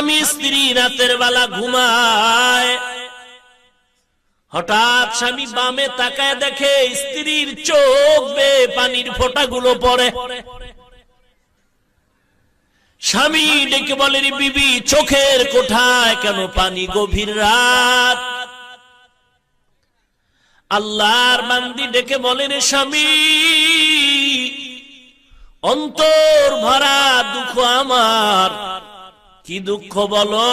স্বামী স্ত্রী রাতের বেলা ঘুমায়, হঠাৎ স্বামী বামে তাকায় দেখে স্ত্রীর চোখ বেয়ে পানির ফোঁটাগুলো পড়ে। স্বামী ডেকে বলে, রে বিবি, চোখের কোঠায় কেন পানি? গভীর রাত। আল্লাহর বান্দি ডেকে বলে, রে স্বামী, অন্তর ভরা দুঃখ আমার। কি দুঃখ বলো?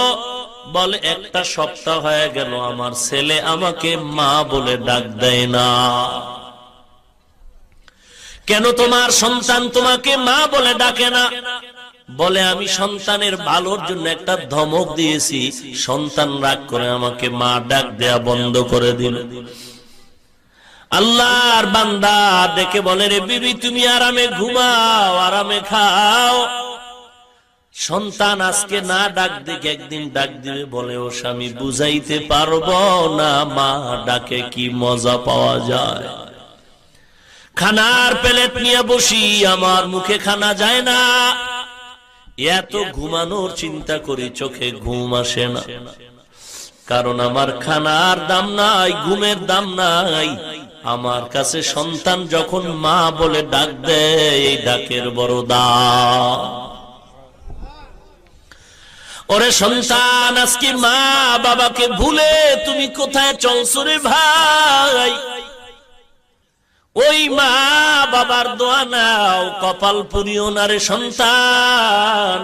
বলে, একটা সপ্তাহ হয়ে গেল আমার ছেলে আমাকে মা বলে ডাক দেয় না। কেন তোমার সন্তান তোমাকে মা বলে ডাকে না? বলে, আমি সন্তানের ভালোর জন্য একটা ধমক দিয়েছি, সন্তান রাগ করে আমাকে মা ডাক দেয়া বন্ধ করে দিল। আল্লাহর বান্দা দেখে বলে, রে বিবি, তুমি আরামে ঘুমাও, আরামে খাও। সন্তান আজকে না ডাক দেখে একদিন ডাক দিবে। বলে, ও স্বামী, বুঝাইতে পারবো না মা ডাকে কি মজা পাওয়া যায়। খানার প্লেট নিয়ে বসি, আমার মুখে খানা যায় না, এত ঘুমানোর চিন্তা করি, চোখে ঘুম আসে না। কারণ আমার খানার দাম নাই, ঘুমের দাম নাই। আমার কাছে সন্তান যখন মা বলে ডাক দেয়, এই ডাকের বড় দাম। ওরে সন্তান, আজকে মা বাবাকে ভুলে তুমি কোথায় চলছো রে ভাই? ওই মা বাবার দোয়া নাও, কপাল পুরিও না রে সন্তান।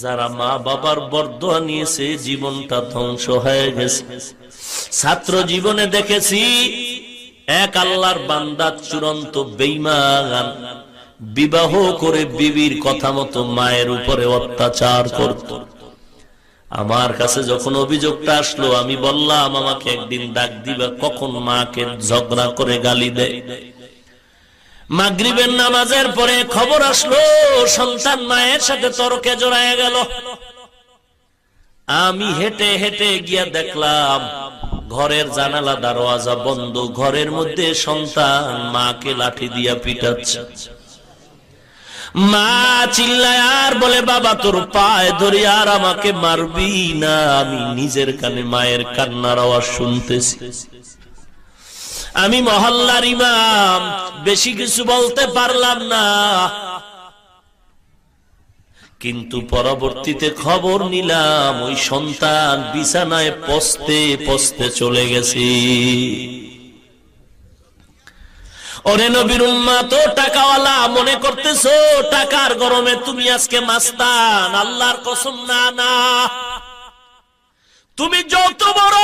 যারা মা বাবার বরদোয়া নিয়েছে জীবনটা ধ্বংস হয়ে গেছে। ছাত্র জীবনে দেখেছি এক আল্লাহর বান্দা চূড়ান্ত বেঈমান, বিবাহ করে বিবির কথা মতো মায়ের উপরে অত্যাচার করত। আমার কাছে যখন অভিযোগটা আসলো, আমি বললাম, আমাকে একদিন ডাক দিবা, কখন মাকে ঝগড়া করে গালি দেয়। মাগরিবের নামাজের পরে খবর আসলো সন্তান মায়ের সাথে তর্কে জড়ায় গেল। আমি হেঁটে হেঁটে গিয়া দেখলাম ঘরের জানালা দরওয়াজা বন্ধ, ঘরের মধ্যে সন্তান মাকে লাঠি দিয়া পিটাচ্ছে। মা চিল্লায় আর বলে, বাবা, তোর পায়ে ধরে আর আমাকে মারবি না। আমি নিজের কানে মায়ের কান্নার আওয়াজ শুনতেছি। আমি মহল্লার ইমাম, বেশি কিছু বলতে পারলাম না, কিন্তু পরবর্তীতে খবর নিলাম ওই সন্তান বিছানায় পচতে পচতে চলে গেছে। ওরে নবীর উম্মত, টাকাওয়ালা মনে করতেছো টাকার গরমে তুমি আজকে মাস্তান? আল্লাহর কসম, না না। তুমি যত বড়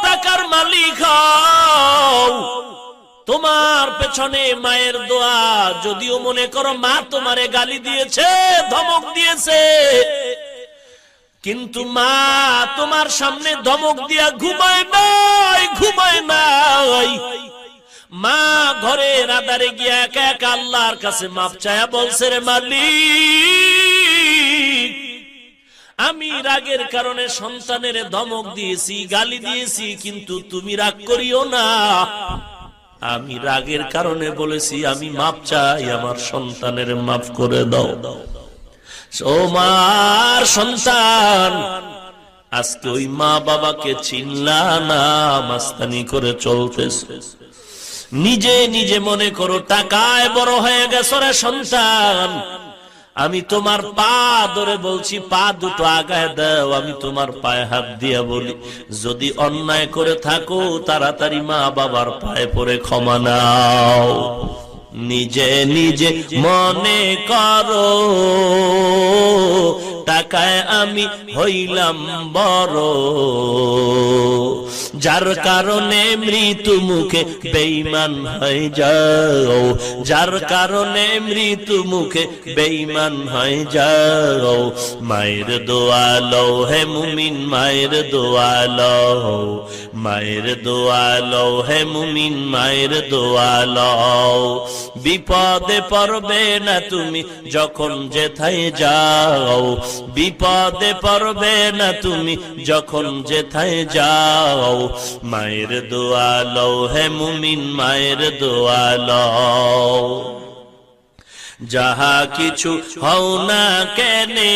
টাকার মালিক হও, তোমার পেছনে মায়ের দোয়া। যদিও মনে করো মা তোমারে গালি দিয়েছে, ধমক দিয়েছে, কিন্তু মা তোমার সামনে ধমক দিয়া ঘুমায় নাই, ঘুমায় নাই। মা ঘরের আধারে গিয়া একা একা আল্লাহর কাছে মাপ চায়া বলছে, রে মালিক, আমি রাগের কারণে সন্তানের ধমক দিয়েছি, গালি দিয়েছি, কিন্তু তুমি রাগ করিও না। আমি রাগের কারণে বলেছি, আমি মাপ চাই, আমার সন্তানের মাফ করে দাও। ও মার সন্তান, আজকে ওই মা বাবাকে চিনলা না, মাস্তানি করে চলতেছে। নিজে নিজে মনে করো টাকায় বড় হয়ে গেছো রে সন্তান। আমি তোমার পা ধরে বলছি, পা দুটো আগায় দাও। আমি তোমার পায়ে হাত দিয়া বলি, যদি অন্যায় করে থাকো তাড়াতাড়ি মা বাবার পায়ে পড়ে ক্ষমা নাও। নিজে নিজে মনে করো টাকায় আমি হইলাম বড়, যার কারণে মৃত্যু মুখে বেঈমান হয়ে যাও, যার কারণে মৃত্যু মুখে বেঈমান হয়ে যাও। মায়ের দোয়া লও হে মুমিন, মায়ের দোয়া লও, মায়ের দোয়া লও হে মুমিন, মায়ের দোয়া লও। বিপদে পড়বে না তুমি যখন যেথায় যাও, বিপদে পড়বে না তুমি যখন যেথায় যাও। মায়ের দোয়া লও হে মুমিন, মায়ের দোয়া লও। যাহা কিছু হও না কেনে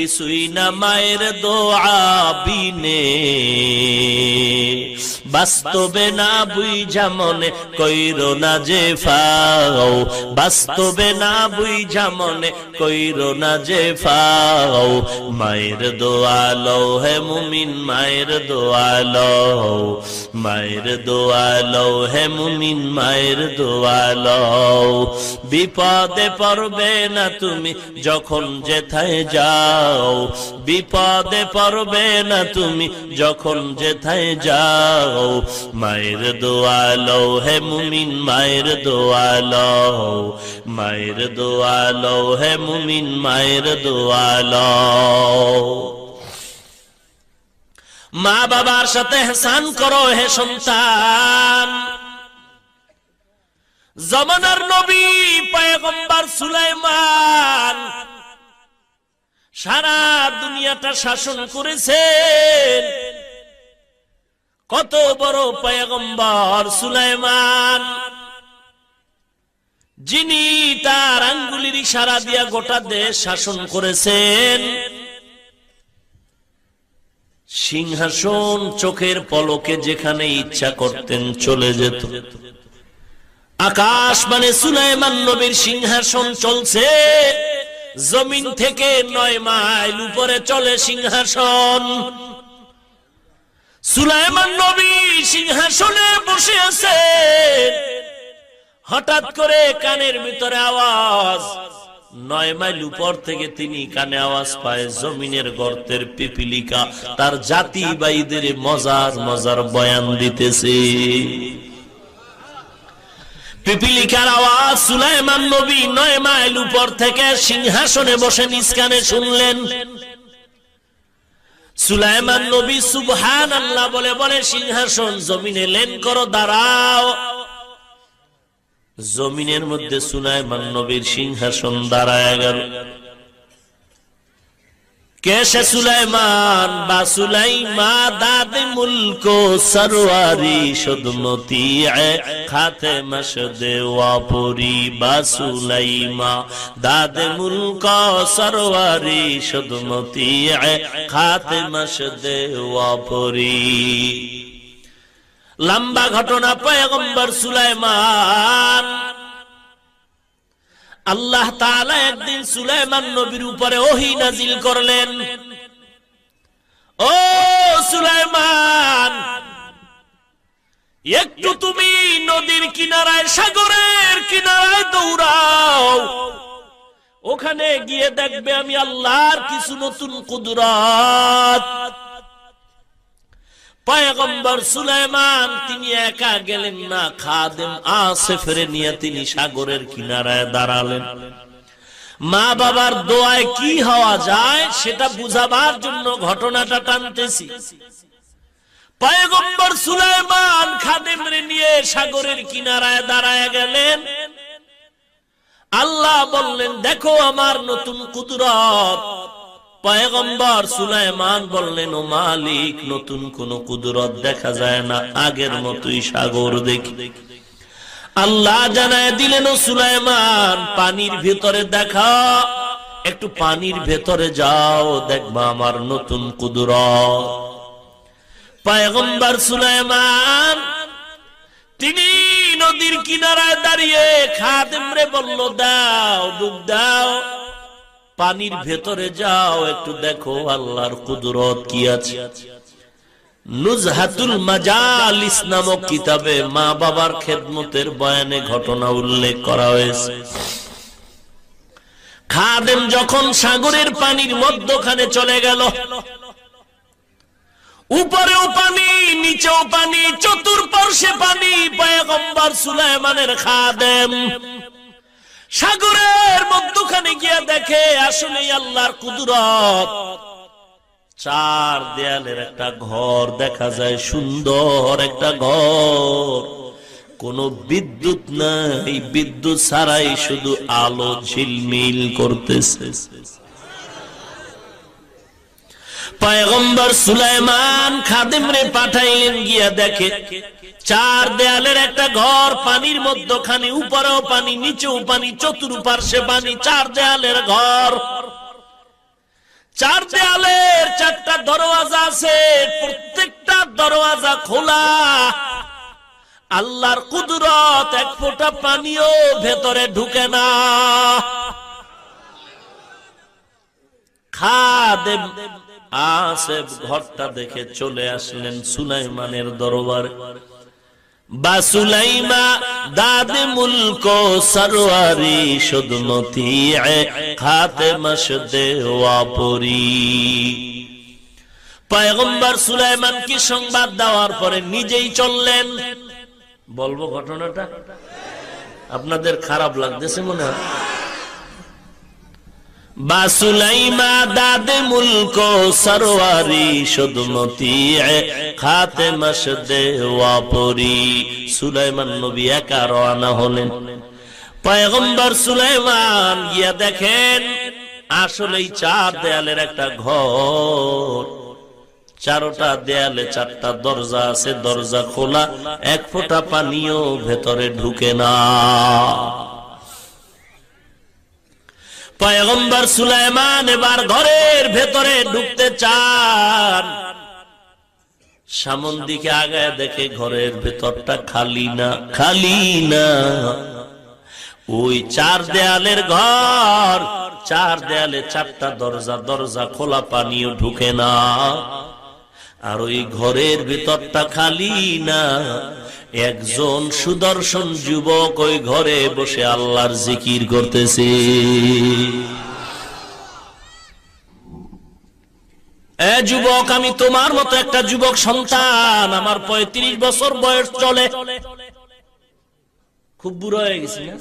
কিছুই না মায়ের দোয়া বিনে, বাস্তবে না বুঝা মনে কইরো না যে ফাও, বাস্তবে না বুঝা মনে কইরো না যে ফাও, মায়ের দোয়া লও হে মুমিন, মায়ের দোয়া লও, মায়ের দোয়া লও হে মুমিন, মায়ের দোয়া লও। বিপদে পড়বে না তুমি যখন যেথায় যাও, বিপদে পড়বে না তুমি যখন যেথায় যাও, মায়ের দোয়া লও হে মুমিন, মায়ের দোয়া লও, মায়ের দোয়া লও হে মুমিন, মায়ের দোয়া লও। মা বাবার সাথে ইহসান করো হে সন্তান। জামানার নবী পয়গম্বর সুলাইমান সারা দুনিয়াটা শাসন করেছেন। কত বড় পয়গম্বর সুলাইমান, যিনি তার আঙ্গুলির ইশারা দিয়া গোটা দেশ শাসন করেছেন। সিংহাসন চোখের পলকে যেখানে ইচ্ছা করতেন চলে যেত। আকাশ মানে সুলাইমান নবীর সিংহাসন চলছে, জমিন থেকে 9 মাইল উপরে চলে সিংহাসন। সুলাইমান নবী সিংহাসনে বসে আছেন, হঠাৎ করে কানের ভিতরে আওয়াজ। 9 মাইল উপর থেকে তিনি কানে আওয়াজ পায়, জমিনের গর্তের পিপিলিকা তার জাতি ভাইদের মজার মজার বয়ান দিতেছে। পিপিলিকার আওয়াজ সুলাইমান নবী 9 মাইল উপর থেকে সিংহাসনে বসে নিজ কানে শুনলেন। সুলাইমান নবী সুবহানাল্লাহ বলে বলে সিংহাসন জমিনে লেন করো, দাঁড়াও। জমিনের মধ্যে সুলাইমান নবীর সিংহাসন দাঁড়ায় গেল। कैसे सुलाइमान बा सुलाइमा दाद मुल्को सरवारी शुदमती खाते मशदे वापुरी बा सुलाइमा दाद मुल्को सरवारी शुदमती खाते मशदे वापुरी। लंबा घटना पैगंबर सुलाइमान। আল্লাহ তাআলা একদিন সুলাইমান নবীর উপরে ওহী নাজিল করলেন। ও সুলাইমান, একটু তুমি নদীর কিনারায় সাগরের কিনারায় দৌড়াও, ওখানে গিয়ে দেখবে আমি আল্লাহর কিছু নতুন কুদরত। পয়গম্বর সুলাইমান তিনি একা গেলেন না, খাদেম আসিফের নিয়ে তিনি সাগরের কিনারায় দাঁড়ালেন। মা বাবার দোয়ায় কি হওয়া যায় সেটা বুঝাবার জন্য ঘটনাটা টানতেছি। পয়গম্বর সুলাইমান খাদেমরে নিয়ে সাগরের কিনারায় দাঁড়ায় গেলেন। আল্লাহ বললেন, দেখো আমার নতুন কুদরত। পয়গম্বর সুলাইমান বললেন, ও মালিক, নতুন কোন কুদরত দেখা যায় না, আগের মতোই সাগর দেখি। আল্লাহ জানায় দিলেন, ও সুলাইমান, পানির ভেতরে দেখা, একটু পানির ভেতরে যাও, দেখবা আমার নতুন কুদরত। পয়গম্বর সুলাইমান তিনি নদীর কিনারায় দাঁড়িয়ে খাদেমরে বলল, দাও ডুব দাও, পানির ভেতরে যাও, একটু দেখো আল্লাহর কুদরত কি আছে। নুজহাতুল মাজালিস নামক কিতাবে মা বাবার খেদমতের বয়ানে ঘটনা উল্লেখ করা হয়েছে। খাদেম যখন সাগরের পানির মধ্যখানে চলে গেল, উপরেও পানি নিচেও পানি, চতুর্পার্শ্বে পানি। পয়গম্বর সুলাইমানের খাদেম সাগরের মধ্যখানে গিয়ে দেখে আসলে আল্লাহর কুদরত। 4 দেয়ালের একটা ঘর দেখা যায়, সুন্দর একটা ঘর, কোনো বিদ্যুৎ নাই, বিদ্যুৎ ছাড়াই শুধু আলো ঝিলমিল করতেছে। পয়গম্বর সুলাইমান খাদেমরে পাঠাইলেন, গিয়া দেখে 4 দেয়ালের একটা ঘর, পানির মধ্যখানে, উপরেও পানি নিচেও পানি, চতুর্পার্শ্বে পানি, 4 দেয়ালের ঘর। চার দেয়ালের চারটা দরওয়াজা আছে, প্রত্যেকটা দরওয়াজা খোলা। আল্লাহর কুদরত, এক ফোঁটা পানিও ভেতরে ঢুকে না। খাদেম আসেফ ঘরটা দেখে চলে আসলেন সুলাইমানের দরবারে। বা সুলাইমা দাদে মুলক সরওয়ারি শুদমতি খাতেমশ দেওয়াপুরি। পয়গম্বর সুলাইমান কি সংবাদ দেওয়ার পরে নিজেই চললেন। বলবো ঘটনাটা, আপনাদের খারাপ লাগতেছে মনে হয়। বা সুলাইমা দাদে মুলক সরওয়ারি শুদমতি খাতেমশ দেওয়াপুরি। সুলাইমান নবী একা রওনা হলেন। পয়গম্বর সুলাইমান গিয়া দেখেন আসলেই চার দেয়ালের একটা ঘর, চারটা দেয়ালে চারটা দরজা আছে, দরজা খোলা, এক ফোঁটা পানিও ভেতরে ঢুকে না। পয়গম্বর সুলাইমান এবার ঘরের ভেতরে ঢুকতে চান, সামন দিকে আগায় দেখে ঘরের ভেতরটা খালি না, খালি না। ওই চার দেয়ালের ঘর, চার দেয়ালে চারটা দরজা, দরজা খোলা, পানিও ঢুকে না। আর ওই ঘরের ভেতরটা খালি না। একজন সুদর্শন যুবক ওই ঘরে বসে আল্লাহর জিকির করতেছে। এ যুবক, আমি তোমার মতো একটা যুবক সন্তান, আমার 35 বছর বয়স চলে। খুব বুড়ো হয়ে গেছি না?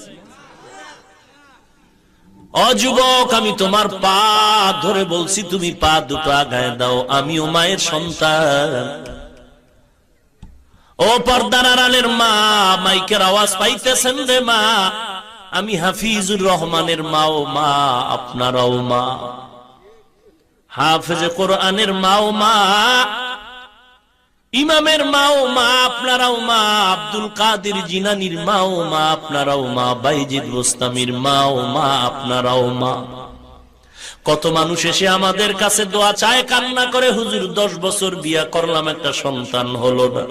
অযুবক, আমি তোমার পা ধরে বলছি, তুমি পা দুটো আগায় দাও, আমিও মায়ের সন্তান। ও পর্দার আড়ালের মা, মাইকের আওয়াজ পাইতেছেন রে মা, আমি হাফিজুর রহমানের মা। ও মা, আপনারাও মা, হাফেজে কোরআনের মা। ও মা, ইমামের মা। ও মা, আপনারাও মা, আব্দুল কাদের জিলানীর মা। ও মা, আপনারাও মা, বাইজিদ বোস্তামির মা। ও মা, আপনারাও মা। কত মানুষ এসে আমাদের কাছে দোয়া চায়, কান্না করে, হুজুর 10 বছর বিয়া করলাম, একটা সন্তান হলো না।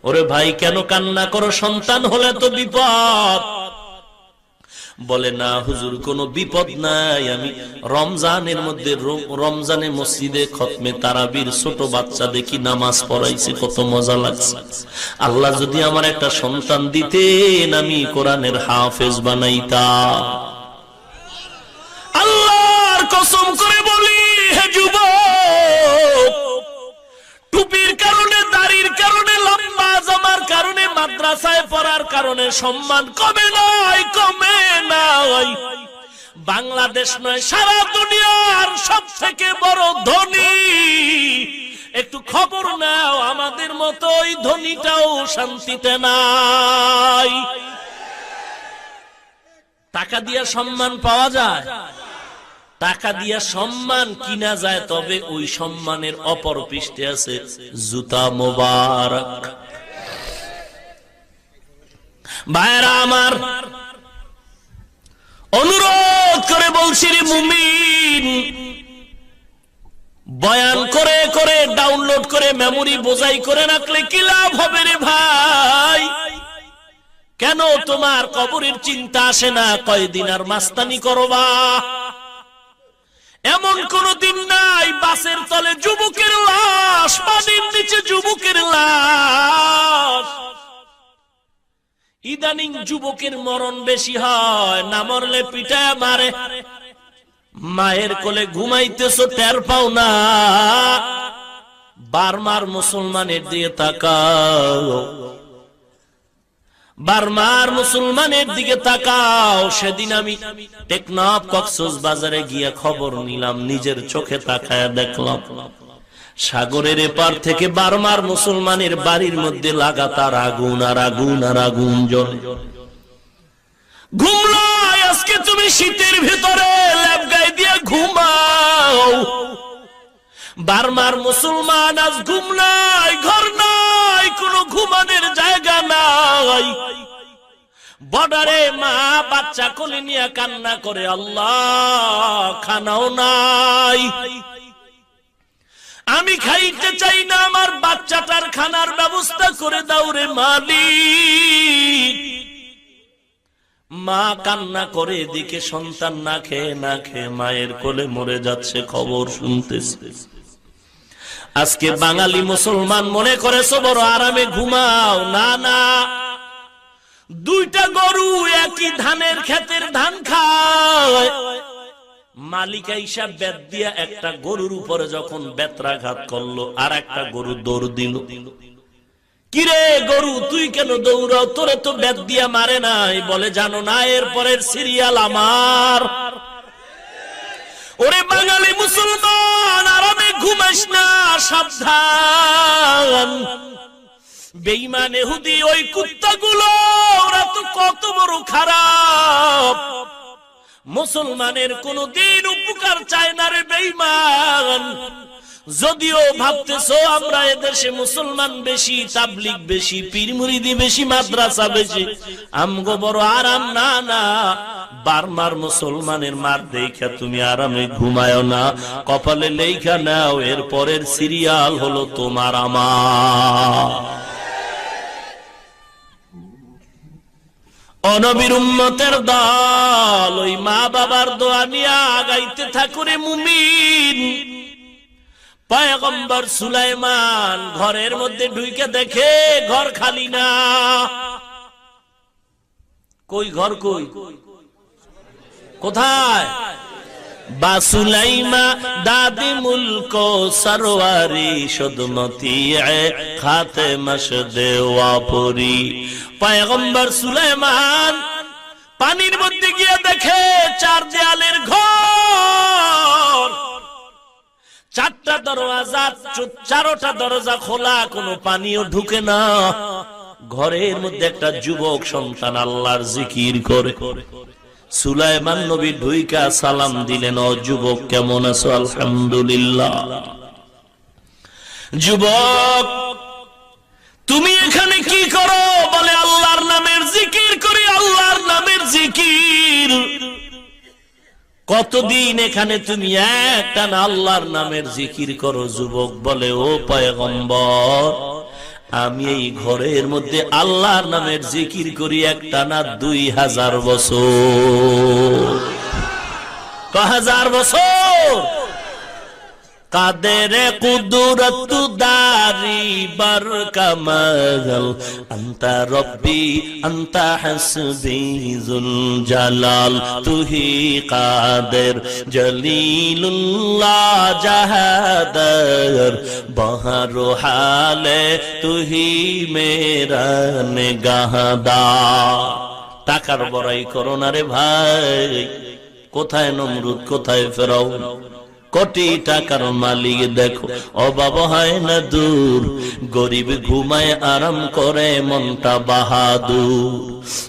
ওরে ভাই, কেন কান্না করো? সন্তান হলে তো বিপদ। বলে না হুজুর, কোনো বিপদ নাই। আমি রমজানের মধ্যে, রমজানে মসজিদে খতমে তারাবির ছোট বাচ্চা দেখি নামাজ পড়াইছে, কত মজা লাগছে। আল্লাহ যদি আমার একটা সন্তান দিতেন, আমি কোরআনের হাফেজ বানাইতাম। আল্লাহর কসম করে বলি, হে যুবক, টুপির কারণে, দাড়ির কারণে, লম্বা জামার কারণে, মাদ্রাসায় পড়ার কারণে সম্মান কমে নাই, কমে নাই। বাংলাদেশ নয়, সারা দুনিয়ার সব থেকে বড় ধনী। একটু খবর নাও, আমাদের মতো ওই ধনীটাও শান্তিতে নাই। টাকা দিয়া সম্মান পাওয়া যায়, টাকা দিয়া সম্মান কিনা যায়, তবে ওই সম্মানের অপর পৃষ্ঠে আছে জুতা মোবারক। ভাইরা আমার, অনুরোধ করে বলছি রে মুমিন, বয়ান করে করে, ডাউনলোড করে, মেমোরি বোঝাই করে রাখলে কি লাভ হবে রে ভাই? কেন তোমার কবরের চিন্তা আসে না? কয়দিন আর মাস্তানি করবা? এমন কোন দিন নাই বাসের তলে যুবকের লাশ, পানির নিচে যুবকের লাশ। ইদানিং যুবকের মরণ বেশি হয়, না মরলে পিটায় মারে। মায়ের কোলে ঘুমাইতেছো, টের পাও না। বার্মার মুসলমানের দিকে তাকাও, বার্মার মুসলমানের দিকে তাকাও। সেদিন আমি টেকনাফ কক্সবাজারে গিয়া খবর নিলাম, নিজের চোখে তাকায়া দেখলাম সাগরের এপার থেকে বার্মার মুসলমানের বাড়ির মধ্যে লাগাতার আগুন আর আগুন আর আগুন জ্বলে। ঘুমলো আজকে তুমি শীতের ভিতরে ল্যাব গায়ে দিয়ে ঘুমাও। বার্মার মুসলমান আজ ঘুম নাই, ঘর নাই, কোন ঘুমানোর জায়গা নাই। বর্ডারে মা বাচ্চা কোলে নিয়ে কান্না করে, আল্লাহ খানাও নাই। আমি খাইতে চাই না, আমার বাচ্চাটার খানার ব্যবস্থা করে দাও রে মালিক। মা কান্না করে, এদিকে সন্তান না খেয়ে না খেয়ে মায়ের কোলে মরে যাচ্ছে, খবর শুনতেছে। আজকে বাঙালি মুসলমান মনে করেছো বড় আরামে ঘুমাও, না না, দুইটা গরু একই ধানের ক্ষেতের ধান খায়। মালিকা হিসাব বেত দিয়া একটা গরুর উপরে যখন বেত্রাঘাত করলো, আর একটা গরু দৌড় দিল। কিরে গরু, তুই কেন দৌড়াও? তোরে তো বেত দিয়া মারে নাই। বলে জানো না, এর পরের সিরিয়াল আমার। ওরে বাঙালি মুসলমান, আরামে ঘুমাস না, সাবধান। বেঈমান ইহুদি ওই কুত্তাগুলো, ওরা তো কত বড় খারাপ। মুসলমানের কোনদিন উপকার চায় না রে বেঈমান। যদিও ভাবতেছো আমরা এদেশে মুসলমান বেশি, তাবলিগ বেশি, পীর মুরিদি বেশি, মাদ্রাসা বেশি, আমগো বড় আরাম, না না। বারমার মুসলমানের মার দেখা তুমি আরামে ঘুমায়ও না, কপালে লেখা নাও, এর পরের সিরিয়াল হলো তোমার আমার। অনবীর উম্মতের দল ওই মা বাবার দোয়া নিয়ে আগাইতে থাকুরে মুমিন। পয়গম্বর সুলাইমান ঘরের মধ্যে ঢুকে দেখে ঘর খালি না। কই ঘর, কই কোথায়? বাসুলাইমা দাদি মুলকো সরওয়ারি সুদমতি খাতে মশদে ওয়াপুরি। পয়গম্বর সুলাইমান পানির মধ্যে গিয়ে দেখে চার দেয়ালের ঘর, চারটা দরজা, চারোটা দরজা খোলা, কোনো পানিও ঢুকে না। ঘরের মধ্যে একটা যুবক সন্তান আল্লাহর জিকির করে। সুলাইমান নবী ঢুইকা সালাম দিলেন, ও যুবক কেমন আছো? আলহামদুলিল্লাহ। যুবক তুমি এখানে কি করো? বলে আল্লাহর নামের জিকির করি, আল্লাহর নামের জিকির। কতদিন এখানে তুমি একটানা আল্লাহর নামের জিকির করো? যুবক বলে, ও পয়গম্বর, আমি এই ঘরের মধ্যে আল্লাহর নামের জিকির করি একটানা 2000 বছর। 1000 বছর। কাদের কুদরত দারি বার কামাল, আনতা রব্বি আনতা হাসবি যুল জালাল, তুহি কাদের জলিলুল্লাহ জাহাদার, বহর হালে তুহি মেরা নিগাহদা। টাকার বড়াই করো না রে ভাই। কোথায় নমরুদ, কোথায় ফেরাউন? কোটি টাকার মালিক দেখো, অভাব হয় না দূর, গরিব ঘুমায় আরাম করে মনটা বাহাদুর।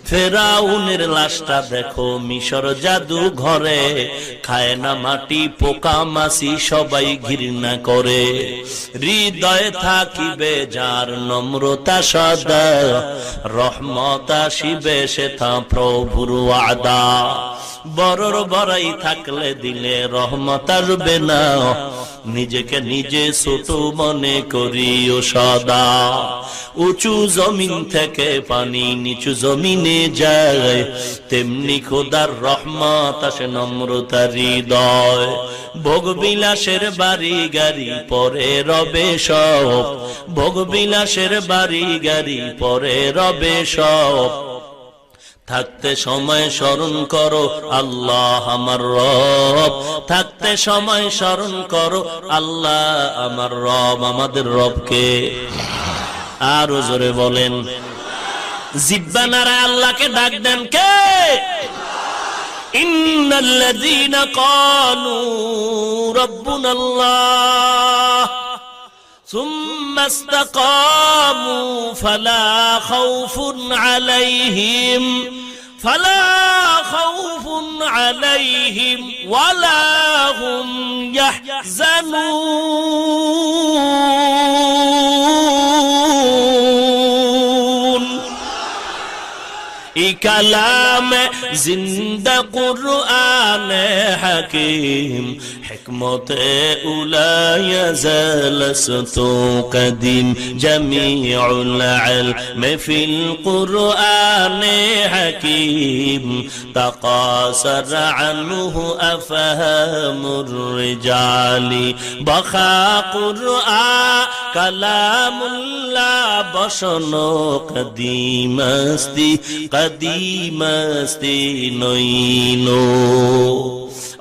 ফেরাউনের লাশটা দেখো মিশর জাদু ঘরে, খায় না মাটি পোকা মাছি সবাই ঘৃণা করে। হৃদয়ে থাকিবে যার নম্রতা সদা, রহমত আসিবে সেথা প্রভুর ওয়াদা। বড়র বড়াই থাকলে দিলে রহমত আসবে না, নিজেকে নিজে ছোট মনে করিও সদা। উঁচু জমিন থেকে পানি নিচু জমিনে যায়, তেমনি খোদার রহমত আসে নম্রতার হৃদয়। ভোগ বিলাসের বাড়ি গাড়ি পরে রবে সব, ভোগ বিলাসের বাড়ি গাড়ি পরে রবে সব। থাকতে সময় স্মরণ করো আল্লাহ আমার রব, থাকতে সময় স্মরণ করো আল্লাহ আমার রব। আমাদের রবকে আরো জোরে বলেন। জিব্বা নাড়ায় আল্লাহকে ডাক দেন কে? ইন্নাল্লাযীনা ক্বালু রাব্বুনাল্লাহ সুম্মা ইসতাকামু ফালা খাউফুন আলাইহিম ওয়ালা হুম ইয়াহজানুন। এই কালামে জিন্দা কুরআন হাকিম হিকমতে উলায়া জালাসতু কদিম জামিউল ইলম ফিল কুরআন হাকিম তাকাসার আনহু আফহামুর রিজালি বখা কুরআন কালামুল্লাহ বসন কদিমস্তি নইনো।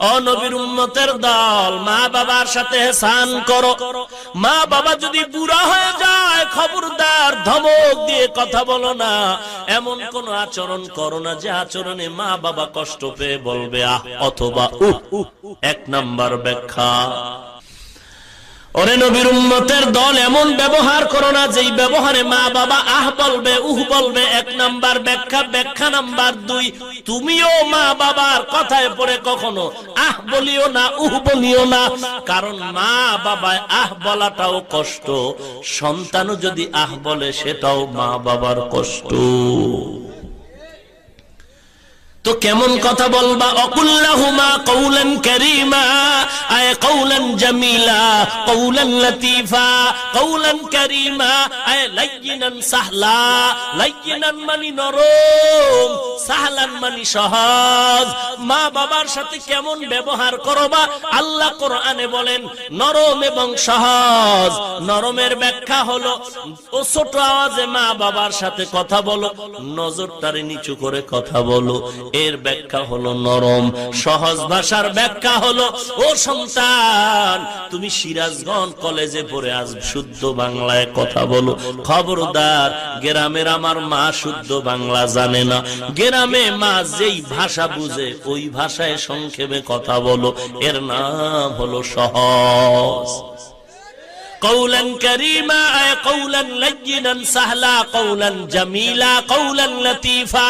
ও নবীর উম্মতের দল, মা বাবার সাথে এহসান করো। মা বাবা যদি বুড়া হয়ে যায় খবরদার ধমক দিয়ে কথা বলো না, এমন কোন আচরণ করো না যে আচরণে মা বাবা কষ্ট পেয়ে বলবে আহ অথবা উহ। 1 নাম্বার ব্যাখ্যা, ওরে নবীর উম্মতের দল এমন ব্যবহার করো না যেই ব্যবহারে মা বাবা আহ বলবে উহ বলবে। 1 নাম্বার ব্যাখ্যা। ব্যাখ্যা নাম্বার 2, তুমিও মা বাবার কথায় পড়ে কখনো আহ বলিও না উহ বলিও না, কারণ মা বাবায় আহ বলাটাও কষ্ট, সন্তানও যদি আহ বলে সেটাও মা বাবার কষ্ট। তো কেমন কথা বলবা? অকুল্লাহুমা কওলান কারীমা, আয় কওলান জামিলা, কওলান লতীফা, কওলান কারীমা, আয় লাইয়িনান সাহলা। লাইয়িনান মানে নরম, সাহলান মানে সহজ। মা বাবার সাথে কেমন ব্যবহার করবা? আল্লাহ কোরআনে বলেন নরম এবং সহজ। নরমের ব্যাখ্যা হলো ও ছোট আওয়াজে মা বাবার সাথে কথা বলো, নজরটারে নিচু করে কথা বলো, এর ব্যাখ্যা হলো নরম। সহজ ভাষার ব্যাখ্যা হলো ও সন্তান তুমি সিরাজগঞ্জ কলেজে পড়ে আজ শুদ্ধ বাংলায় কথা বলো। খবরদার, গ্রামের আমার মা শুদ্ধ বাংলা জানে না, গ্রামে মা যেই ভাষা বুঝে ওই ভাষায় সংক্ষেপে কথা বলো, এর নাম হলো সহজ। কওলান কারীমা আয় কওলান লাইয়িনান সাহলা, কওলান জামিলা, কওলান লতীফা।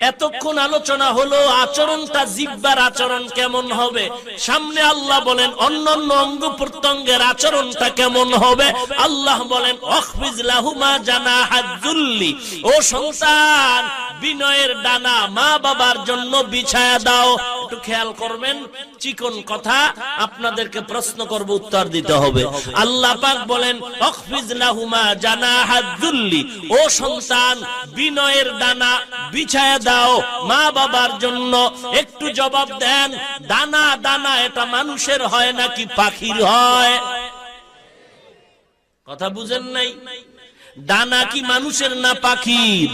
এতক্ষণ আলোচনা হলো আচরণটা, জিহ্বার আচরণ কেমন হবে। সামনে আল্লাহ বলেন অন্যান্য অঙ্গ প্রত্যঙ্গের আচরণটা কেমন হবে। আল্লাহ বলেন অখফিজ লাহুমা জানাহাদ যুল্লি, ও সন্তান বিনয়ের ডানা মা বাবার জন্য বিছায়া দাও। একটু খেয়াল করবেন, চিকন কথা, আপনাদেরকে প্রশ্ন করব, উত্তর দিতে হবে। আল্লাহ পাক বলেন অখফিজ লাহুমা জানাহাদ যুল্লি, ও সন্তান বিনয়ের ডানা বিছায়া দাও মা বাবার জন্য। একটু জবাব দেন, দানা দানা এটা মানুষের হয় নাকি পাখির হয়? কথা বুঝেন নাই? ডানা কি মানুষের না পাখির?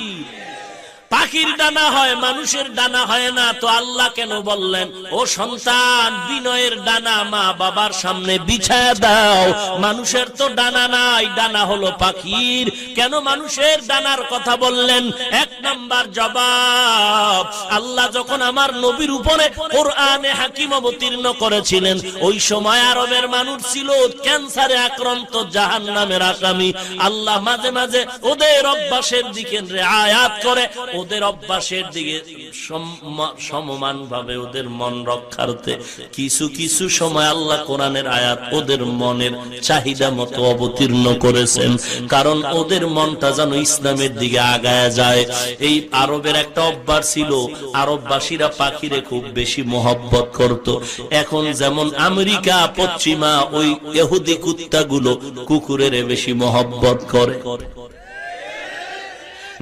পাখির ডানা হয়, মানুষের ডানা হয় না। তো আল্লাহ কেন বললেন ও সন্তান বিনয়ের ডানা মা বাবার সামনে বিছায়া দাও? মানুষের তো ডানা নাই, ডানা হলো পাখির। কেন মানুষের ডানার কথা বললেন? 1 নাম্বার জবাব, আল্লাহ যখন আমার নবীর উপরে কোরআনে হাকিম অবতীর্ণ করেছিলেন, ওই সময় আরবের মানুষ ছিল ক্যান্সারে আক্রান্ত, জাহান্নামের আসামি। আল্লাহ মাঝে মাঝে ওদের অভ্যাসের দিকে আয়াত করে ওদের অভ্যাসের দিকে সমমান ভাবে ওদের মন রক্ষার্থে কিছু কিছু সময় আল্লাহ কোরআনের আয়াত ওদের মনের চাহিদা মতো অবতীর্ণ করেছেন, কারণ ওদের মনটা যেন ইসলামের দিকে আগায় যায়। এই আরবের একটা অভ্যাস ছিল, আরববাসীরা পাখিরে খুব বেশি মহব্বত করত। এখন যেমন আমেরিকা পশ্চিমা ওই ইহুদি কুত্তাগুলো কুকুরের বেশি মহব্বত করে।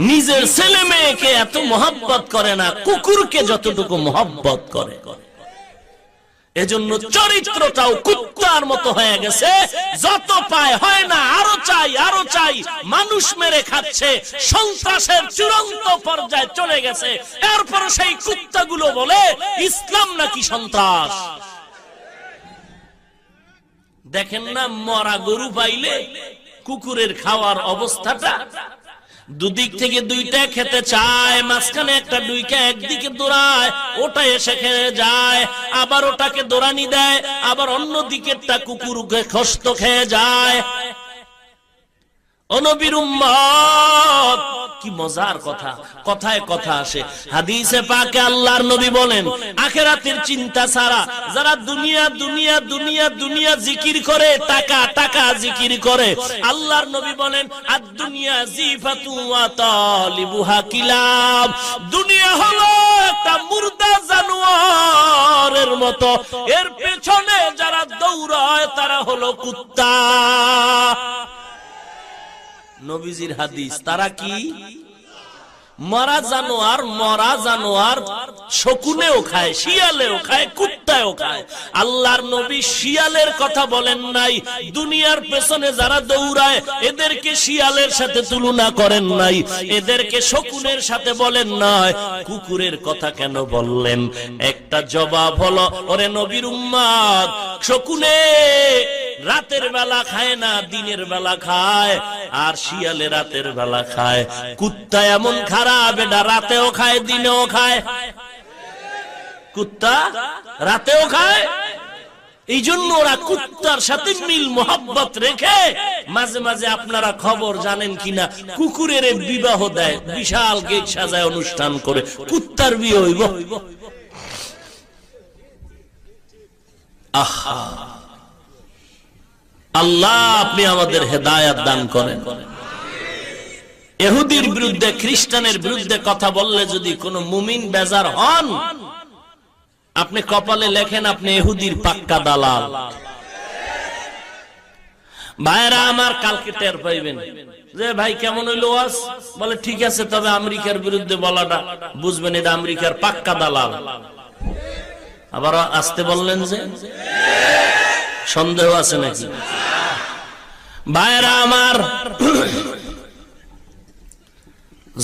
নিজের ছেলে মেয়েকে এত মহব্বত করে না, কুকুরকে যতটুকু মহব্বত করে। এজন্য চরিত্রটাও কুত্তার মতো হয়ে গেছে, যত পায় হয় না, আরো চাই আরো চাই, মানুষ মেরে খাচ্ছে, সন্ত্রাসের চূড়ান্ত পর্যায়ে চলে গেছে। এরপর সেই কুত্তাগুলো বলে ইসলাম নাকি সন্ত্রাস। দেখেন না, মরা গরু পাইলে কুকুরের খাওয়ার অবস্থাটা, দুদিক থেকে দুইটা খেতে চায়, মাঝখানে একটা ডুইকা একদিকে দৌড়ায়, ওটা এসে খেয়ে যায়, আবার ওটাকে দৌড়ানি দেয়, আবার অন্য দিকেরটা কুকুরকে খস্ত খেয়ে যায়। ও নবীর উম্মত, কি মজার কথা, কথায় কথা আসে। হাদিসে পাকে আল্লাহর নবী বলেন, আখিরাতের চিন্তা ছাড়া যারা দুনিয়া দুনিয়া দুনিয়া দুনিয়া জিকির করে, টাকা টাকা জিকির করে, আল্লাহর নবী বলেন আদ-দুনিয়া জিফাতু ওয়া তালিবুহা কিলাব, দুনিয়া হলো একটা মুর্দা জানোয়ারের মতো, এর পেছনে যারা দৌড়ায় তারা হলো কুত্তা। নবীজির হাদিস, তারা কি? মরা জানোয়ার, মরা জানোয়ার শকুনেও খায়, শিয়ালেও খায়, কুত্তাও খায়। আল্লাহর নবী শিয়ালের কথা বলেন নাই, দুনিয়ার পেছনে যারা দৌড়ায় এদেরকে শিয়ালের সাথে তুলনা করেন নাই, এদেরকে শকুনের সাথে বলেন নাই। কুকুরের কথা কেন বললেন? একটা জবাব হলো, ওরে নবীর উম্মত, শকুনে রাতের বেলা খায় না, দিনের বেলা খায়, আর শিয়ালে রাতের বেলা খায়। কুত্তা এমন খারাপ, এটা রাতেও খায় দিনেও খায়। কুত্তা রাতেও খায়, এই জন্য ওরা কুত্তার সাথে মিল মোহাব্বত রেখে মাঝে মাঝে, আপনারা খবর জানেন কিনা, কুকুরের বিবাহ দেয়, বিশাল গেট সাজায় অনুষ্ঠান করে, কুত্তার বিয়ে হইব। আহা, আল্লাহ আপনি আমাদের হেদায়েত দান করেন। ইহুদির বিরুদ্ধে, খ্রিস্টানের বিরুদ্ধে কথা বললে যদি কোন মুমিন বেজার হন, আপনি কপালে লেখেন আপনি ইহুদির পাক্কা দালাল। ভাইরা আমার, কালকে টের পাইবেন যে ভাই কেমন হইলো ওয়াজ, বলে ঠিক আছে, তবে আমেরিকার বিরুদ্ধে বলাটা বুঝবেন এটা আমেরিকার পাক্কা দালাল। আবার আসতে বললেন যে সন্দেহ আছে নাকি? ভাইরা আমার,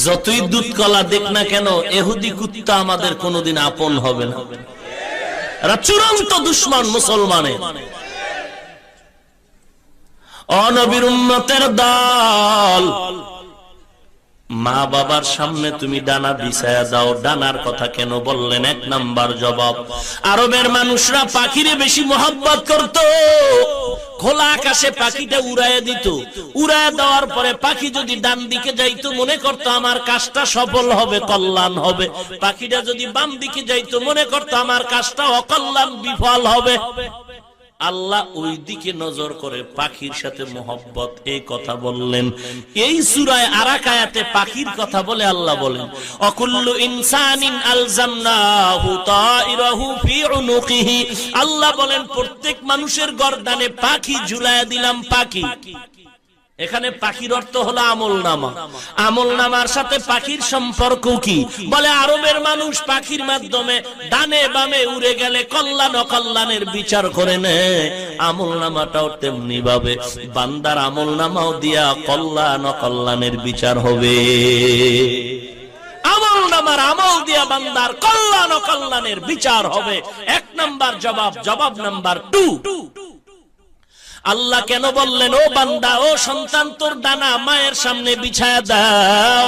যতই দুধ কলা দেখ না কেন, ইহুদি কুত্তা আমাদের কোনোদিন আপন হবে না। এরা চূড়ান্ত দুশমন মুসলমানের। অনবীর উম্মতের দল, মা বাবার সামনে তুমি ডানা বিছায়া দাও, ডানার কথা কেন বললেন? এক নাম্বার জবাব, আরবের মানুষরা পাখিরে বেশি মোহাব্বত করত। খোলা আকাশে পাখিটা উড়াইয়া দিত, উড়াইয়া দেওয়ার পরে পাখি যদি ডান দিকে যাইতো মনে করতো আমার কাজটা সফল হবে, কল্যাণ হবে। পাখিটা যদি বাম দিকে যাইতো মনে করতো আমার কাজটা অকল্যাণ, বিফল হবে। আল্লাহ ওই দিকে নজর করে পাখির সাথে মোহব্বত, এই কথা বললেন। এই সূরায় আরাক আয়াতে পাখির কথা বলে আল্লাহ বলেন, অকুল্লু ইনসানিন আলজামনাহু তাইরাহু ফি উনুকিহি, আল্লাহ বলেন প্রত্যেক মানুষের গর্দানে পাখি ঝুলায়া দিলাম। পাখি, এখানে পাখির অর্থ হলো আমলনামা। আমলনামার সাথে পাখির সম্পর্ক কি? বলে আরবের মানুষ পাখির মাধ্যমে ডানে বামে উড়ে গেলে কল্যাণ অকল্যাণের বিচার করে নেয়। আমলনামাটাও তেমনি ভাবে বান্দার আমলনামাও দিয়া কল্যাণ অকল্যাণের বিচার হবে। আমলনামার আমল দিয়া বান্দার কল্যাণ অকল্যাণের বিচার হবে। এক নাম্বার জবাব। জবাব নাম্বার 2, আল্লাহ কেন বললেন ও বান্দা, ও সন্তান, তোর ডানা মায়ের সামনে বিছায়া দাও।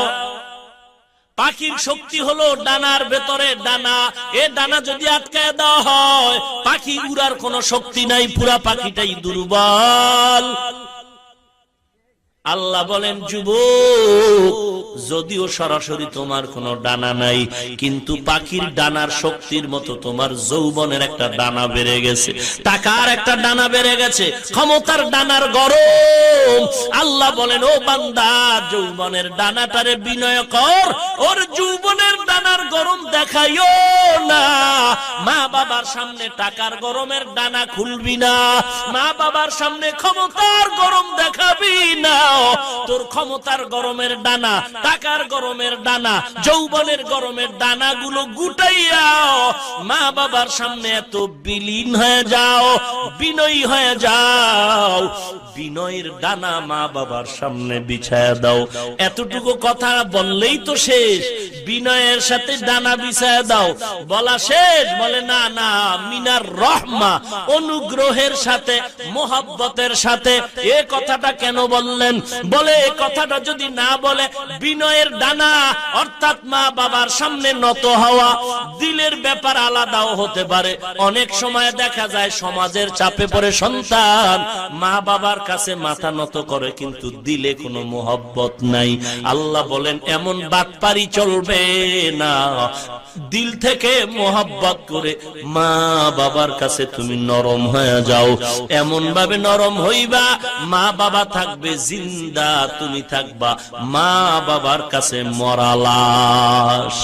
পাখির শক্তি হলো ডানার ভেতরে ডানা, এ ডানা যদি আটকায় দেওয়া হয় পাখি উড়ার কোনো শক্তি নাই, পুরা পাখিটাই দুর্বল। আল্লাহ বলেন যুবক, যদিও সরাসরি তোমার কোনো ডানা নাই, কিন্তু পাখির ডানার শক্তির মতো তোমার যৌবনের একটা ডানা বেড়ে গেছে, টাকার একটা ডানা বেড়ে গেছে, ক্ষমতার ডানার গরম। আল্লাহ বলেন ও বান্দা, যৌবনের ডানাটারে বিনয় কর, ওর যৌবনের ডানার গরম দেখাইও না। মা বাবার সামনে টাকার গরমের ডানা খুলবি না, মা বাবার সামনে ক্ষমতার গরম দেখাবি না। তোর ক্ষমতার গরমের ডানা, টাকার গরমের ডানা, যৌবনের গরমের ডানা গুলো গুটাইয়া মা বাবার সামনে এত বিলীন হয়ে যাও, বিনয়ী হয়ে যাও। বিনয়ের ডানা মা বাবার সামনে বিছায়া দাও। এতটুকু কথা বললেই তো শেষ? বিনয়ের সাথে ডানা বিছায়া দাও বলা শেষ? বলে না না, মিনার রহমা, অনুগ্রহের সাথে, মোহাব্বতের সাথে। এ কথাটা কেন বললেন? বলে এই কথাটা যদি না বলে, বিনয়ের ডানা অর্থাৎ মা বাবার সামনে নত হওয়া, দিলের ব্যাপার আলাদাও হতে পারে। অনেক সময় দেখা যায় সমাজের চাপে পড়ে সন্তান মা বাবার কাছে মাথা নত করে কিন্তু দিলে কোনো মোহব্বত নাই। আল্লাহ বলেন এমন বাটপারি চলবে না, দিল থেকে মোহব্বত করে মা বাবার কাছে তুমি নরম হয়ে যাও। এমন ভাবে নরম হইবা মা বাবা থাকবে জিন্দা, তুমি থাকবা মা বাবার কাছে মরা লাশ।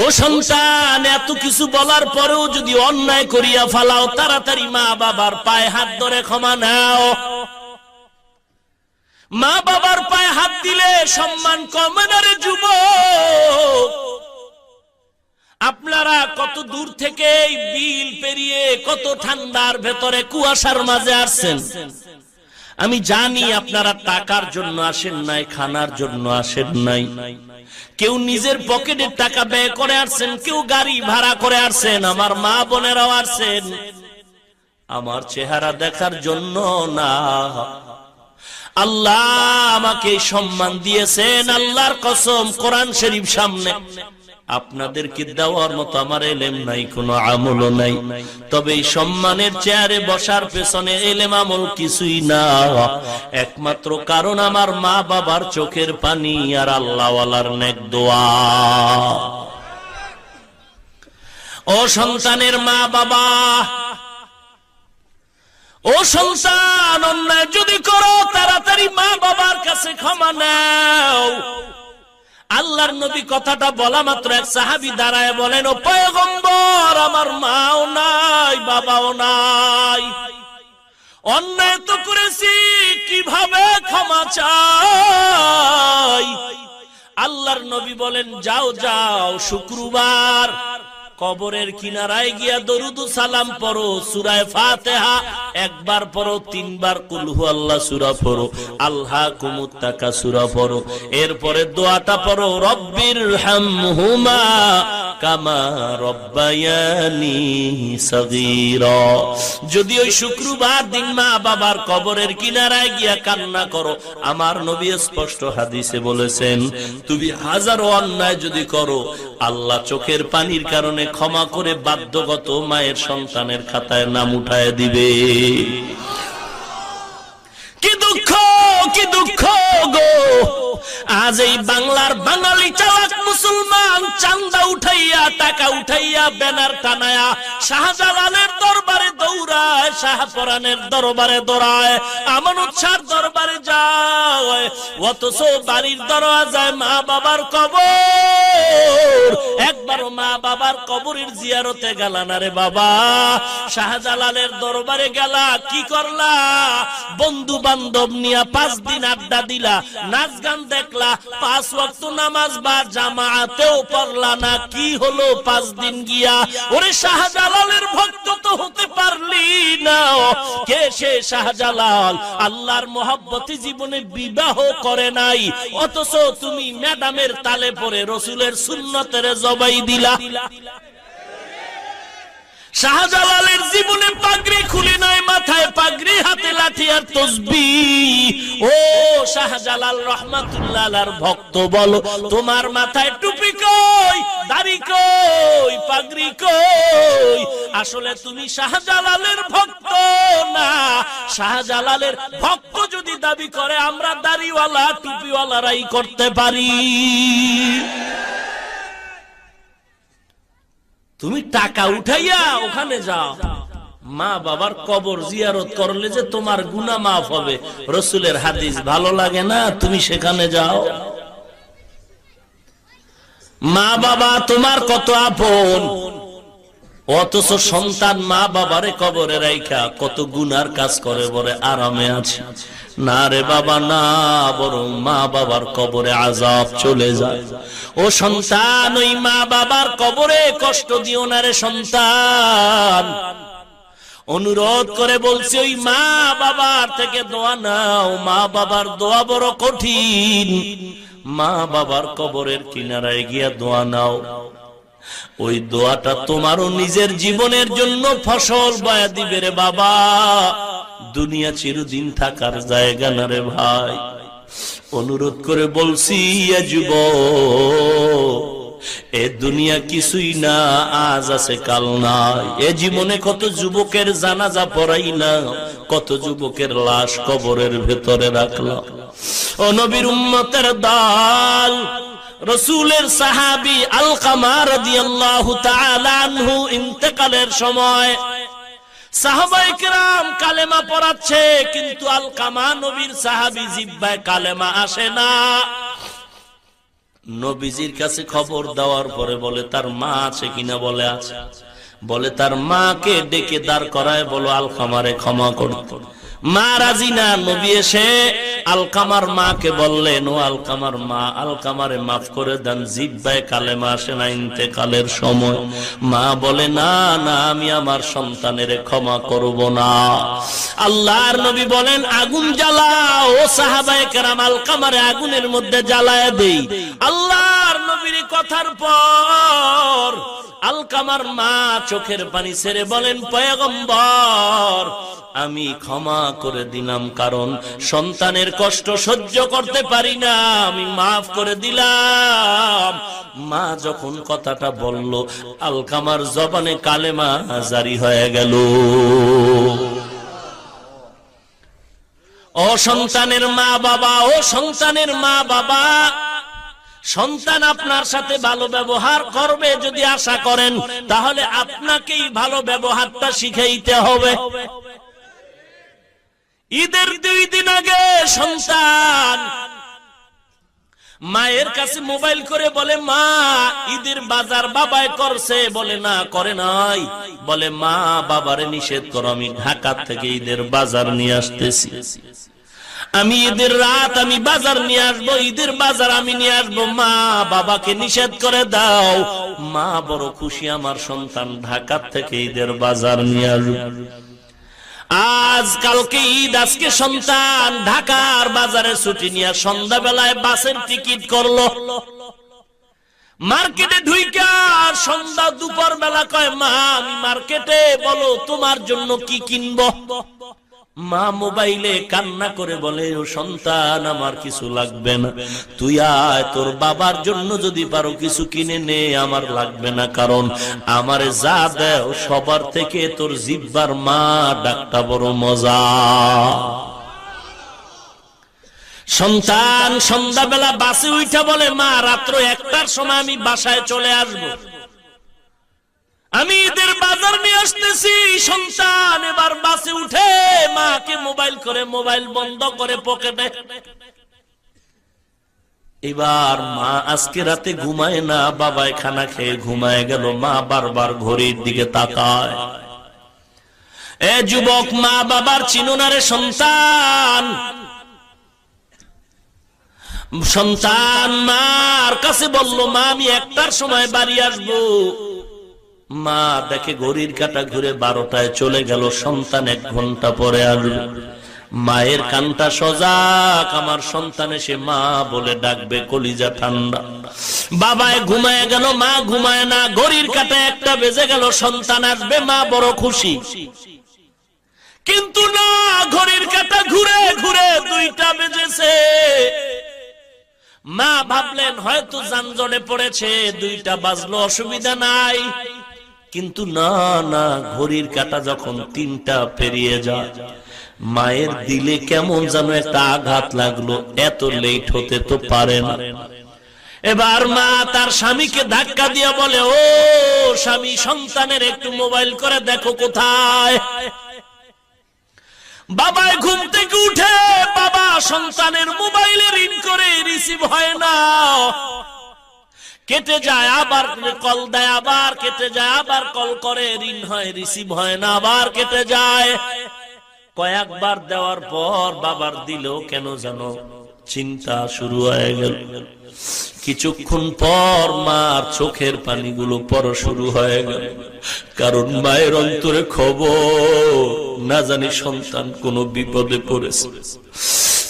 ও সন্তান, এত কিছু বলার পরেও যদি অন্যায় করিয়া ফালাও, তাড়াতাড়ি মা বাবার পায়ে হাত ধরে ক্ষমা নাও। মা বাবার পায়ে হাত দিলে সম্মান কমে না রে যুবক। আপনারা কত দূর থেকে বিল পেরিয়ে কত ঠান্ডার ভেতরে কুয়াশার মাঝে আসছেন। আমি জানি আপনারা টাকার জন্য আসেন নাই, খানার জন্য আসেন নাই। কেউ নিজের পকেটের টাকা ব্যয় করে আসছেন, কেউ গাড়ি ভাড়া করে আসছেন। আমার মা বোনেরাও আসছেন আমার চেহারা দেখার জন্য না। আল্লাহ আমাকে সম্মান দিয়েছেন, আল্লাহর কসম কোরআন শরীফ সামনে। আপনাদেরকে দেওয়ার মতো আমার এলেম নাই, কোনো আমলও নাই। তবে এই সম্মানের চেয়ারে বসার পেছনে এলেম আমল কিছুই না, একমাত্র কারণ আমার মা বাবার চোখের পানি আর আল্লাহওয়ালার নেক দোয়া। ও সন্তানের মা বাবা, ও সন্তান, অন্যায় যদি করো তাড়াতাড়ি মা বাবার কাছে ক্ষমা নাও। আল্লাহর নবী কথাটা বলা মাত্র এক সাহাবী দাঁড়ায় বলেন, ও পয়গম্বর, আমার মাও নাই বাবাও নাই, অন্যায় তো করেছি, কিভাবে ক্ষমা চাই? আল্লাহর নবী বলেন, যাও যাও, শুক্রবার কবরের কিনারায় গিয়া দরুদ সালাম পড়ো, সূরা ফাতিহা একবার পড়ো, 3 বার কুল হুয়াল্লাহ সূরা পড়ো, আলহাকুমুত তাকাসুর পড়ো, এরপরে দোয়াটা পড়ো, রব্বির হামহুমা কামা রব্বায়ানি সগীরা। যদি ওই শুক্রবার দিন মা বাবার কবরের কিনারায় গিয়া কান্না করো, আমার নবী স্পষ্ট হাদিসে বলেছেন, তুমি হাজারো অন্যায় যদি করো, আল্লাহ চোখের পানির কারণে ক্ষমা করে বাধ্যগত মায়ের সন্তানের খাতায় নাম উঠায় দিবে। কি দুঃখ, কি দুঃখ গো! আজ এই বাংলার বাঙালি চালাক মুসলমান চান্দা উঠাইয়া, টাকা উঠাইয়া, ব্যানার টানায়া শাহজালালের দরবারে দৌড়ায়, শাহপরানের দরবারে দৌড়ায়, আমানত শাহর দরবারে যায়, অথচ বাড়ির দরওয়াজায় মা বাবার কবর। একবারও মা বাবার কবরের জিয়ারতে গেলা না রে বাবা। শাহজালালের দরবারে গেলা, কি করলা? বন্ধু বান্ধব নিয়া 5 দিন আড্ডা দিলা, নাচ গান দেখলা, 5 ওয়াক্ত নামাজ বা জামাতেও পড়লা না। কি হলো 5 দিন গিয়া? ওরে শাহজালালের ভক্ত তো হতে পারলি না। কে সে শাহজালাল? আল্লাহর মহব্বতে জীবনে বিবাহ করে নাই, অথচ তুমি ম্যাডামের তালে পড়ে রসুলের সুন্নতের জবাই দিলা। শাহজালালের জীবনে পাগড়ি খুলে নাই, মাথায় পাগড়ি, হাতে লাঠি আর তসবিহ। ও শাহজালাল রহমাতুল্লাহ আলাইহির ভক্ত, বলো তোমার মাথায় টুপি কই, দাড়ি কই, পাগড়ি কই? আসলে তুমি শাহজালালের ভক্ত না। শাহজালালের ভক্ত যদি দাবি করে, আমরা দাড়িওয়ালা টুপিওয়ালারাই করতে পারি। তুমি টাকা উঠাইয়া ওখানে যাও, মা বাবার কবর জিয়ারত করলে যে তোমার গুনাহ মাফ হবে, রসুলের হাদিস ভালো লাগে না? তুমি সেখানে যাও। মা বাবা তোমার কত আপন, অথচ সন্তান মা বাবারে কবরে রাইখা কত গুনার কাজ করে, বলে আরামে আছে। না রে বাবা না, বরং মা বাবার কবরে আযাব চলে যায়। ও সন্তান, ওই মা বাবার কবরে কষ্ট দিও না রে সন্তান। অনুরোধ করে বলছি, ওই মা বাবার থেকে দোয়া নাও। মা বাবার দোয়া বড় কঠিন। মা বাবার কবরের কিনারায় গিয়া দোয়া নাও। ওই দোয়াটা তোমারও নিজের জীবনের জন্য ফসল বয়া দিবে রে বাবা। দুনিয়া চিরদিন থাকার জায়গা না রে ভাই। অনুরোধ করে বলছি, যুবক এ দুনিয়া কিছুই না, আজ আছে কাল নাই। এ জীবনে কত যুবকের জানাজা পড়াইলাম, কত যুবকের লাশ কবরের ভেতরে রাখলাম। ও নবীর উম্মতের দল, রাসূলের সাহাবী আলকামা রাদিয়াল্লাহু তাআলা আনহু ইন্তেকালের সময় সাহাবায়ে কেরাম কালেমা পড়াচ্ছে, কিন্তু আলকামা নবীর সাহাবী জিহ্বায় কালেমা আসে না। নবীজির কাছে খবর দেওয়ার পরে বলে তার মা আছে কিনা, বলে আছে। বলে তার মাকে ডেকে দাঁড় করায় বলো আলকামারে ক্ষমা করতে। মা রাজি না। নবী এসে আলকামার মাকে বললেন, ও আলকামার মা, আলকামারে মাফ করে দেন, জিহ্বায় কালেমা আসে না ইন্তেকালের সময়। মা বলে না না, আমি আমার সন্তানের ক্ষমা করব না। আল্লাহর নবী বলেন আগুন জ্বালাও। ও সাহাবায়ে কেরাম আলকামারে আগুনের মধ্যে জ্বালায় দেই। আল্লাহর নবীর কথার পর আলকামার মা চোখের পানি ছেড়ে বলেন, পয়গম্বর আমি ক্ষমা করে দিলাম, কারণ সন্তানের কষ্ট সহ্য করতে পারি না, আমি মাফ করে দিলাম। মা যখন কথাটা বলল, আলকামার জবানে কালেমা জারি হয়ে গেল। ও সন্তানের মা বাবা, ও সন্তানের মা বাবা, সন্তান আপনার সাথে ভালো ব্যবহার করবে যদি আশা করেন, তাহলে আপনাকেই ভালো ব্যবহারটা শিখাইতে হবে। ঈদের 2 দিন আগে সন্তান মায়ের কাছে মোবাইল করে বলে, মা ঈদের বাজার বাবাই করছে। বলে না, করে নাই। বলে মা বাবারে নিষেধ করো, আমি ঢাকা থেকে ঈদের বাজার নিয়ে আসতেছি, আমি ঈদের রাত আমি বাজার নিয়ে আসবো, ঈদের বাজার আমি নিয়ে আসবো, মা বাবাকে নিষেধ করে দাও। মা বড় খুশি, আমার সন্তান ঢাকা থেকে ঈদের বাজার নিয়ে আসবে। আজ কালকে ঈদ, আজকে সন্তান ঢাকার বাজারে ছুটি নিয়ে সন্ধ্যাবেলায় বাসের টিকিট করলো। মার্কেটে ঢুইকা সন্ধ্যা দুপুর বেলা কয়, মা আমি মার্কেটে, বলো তোমার জন্য কি কিনবো। মা মোবাইলে কান্না করে বলে, ও সন্তান আমার কিছু লাগবে না, তুই আয়, তোর বাবার জন্য যদি পারো কিছু কিনে নে, আমার লাগবে না, কারণ আমারে যা দেও সবার থেকে তোর জিহ্বার মা ডাকটা বড় মজা। সন্তান সন্ধ্যাবেলা বাসে উঠা বলে, মা রাত্র 1টার সময় আমি বাসায় চলে আসবো, আমি ঈদের বাজার নিয়ে আসতেছি। সন্তান এবার বাসে উঠে মাকে মোবাইল করে, মোবাইল বন্ধ করে পকেটে। এবার মা আজকে রাতে ঘুমায় না, বাবায় খানা খেয়ে ঘুমায় গেল। মা বারবার ঘড়ির দিকে তাকায়। এ যুবক, মা বাবার চিনো না রে সন্তান। সন্তান মার কাছে বলল, মা আমি 1টার সময় বাড়ি আসবো। মা দেখে ঘড়ির কাঁটা ঘুরে 12টায় চলে গেল। সন্তান 1 ঘন্টা পরে আসবে। মায়ের কানটা সজাগ, আমার সন্তান এসে মা বলে ডাকবে, কলিজা ঠান্ডা। বাবায় ঘুমায় গেল, মা ঘুমায় না। ঘড়ির কাঁটা 1টা বেজে গেল, সন্তান আসবে, মা বড় খুশি। কিন্তু না, ঘড়ির কাঁটা ঘুরে ঘুরে 2টা বেজেছে। মা ভাবলেন হয়তো যানজটে পড়েছে, 2টা বাজলো, অসুবিধা নাই। কিন্তু না না, ঘড়ির কাঁটা যখন 3টা পেরিয়ে যায়, মায়ের দিলে কেমন যেন একটা আঘাত লাগলো। এত লেট হতে তো পারে না। এবার মা তার স্বামীকে ধাক্কা দিয়ে বলে, ও স্বামী, সন্তানের একটু মোবাইল করে দেখো কোথায়। বাবায় ঘুম থেকে উঠে, বাবা সন্তানের মোবাইলে রিং করে, রিসিভ হয় না, কেটে যায়, আবার কল দেয়, আবার কেটে যায়, আবার কল করে, রিং হয়, রিসিভ হয় না, আবার কেটে যায়। কয়েকবার দেওয়ার পর বাবার দিলেও কেন যেন চিন্তা শুরু হয়ে গেল। কিছুক্ষণ পর মার চোখের পানিগুলো পড়া শুরু হয়ে গেল, কারণ মায়ের অন্তরে খবর, না জানি সন্তান কোন বিপদে পড়েছে।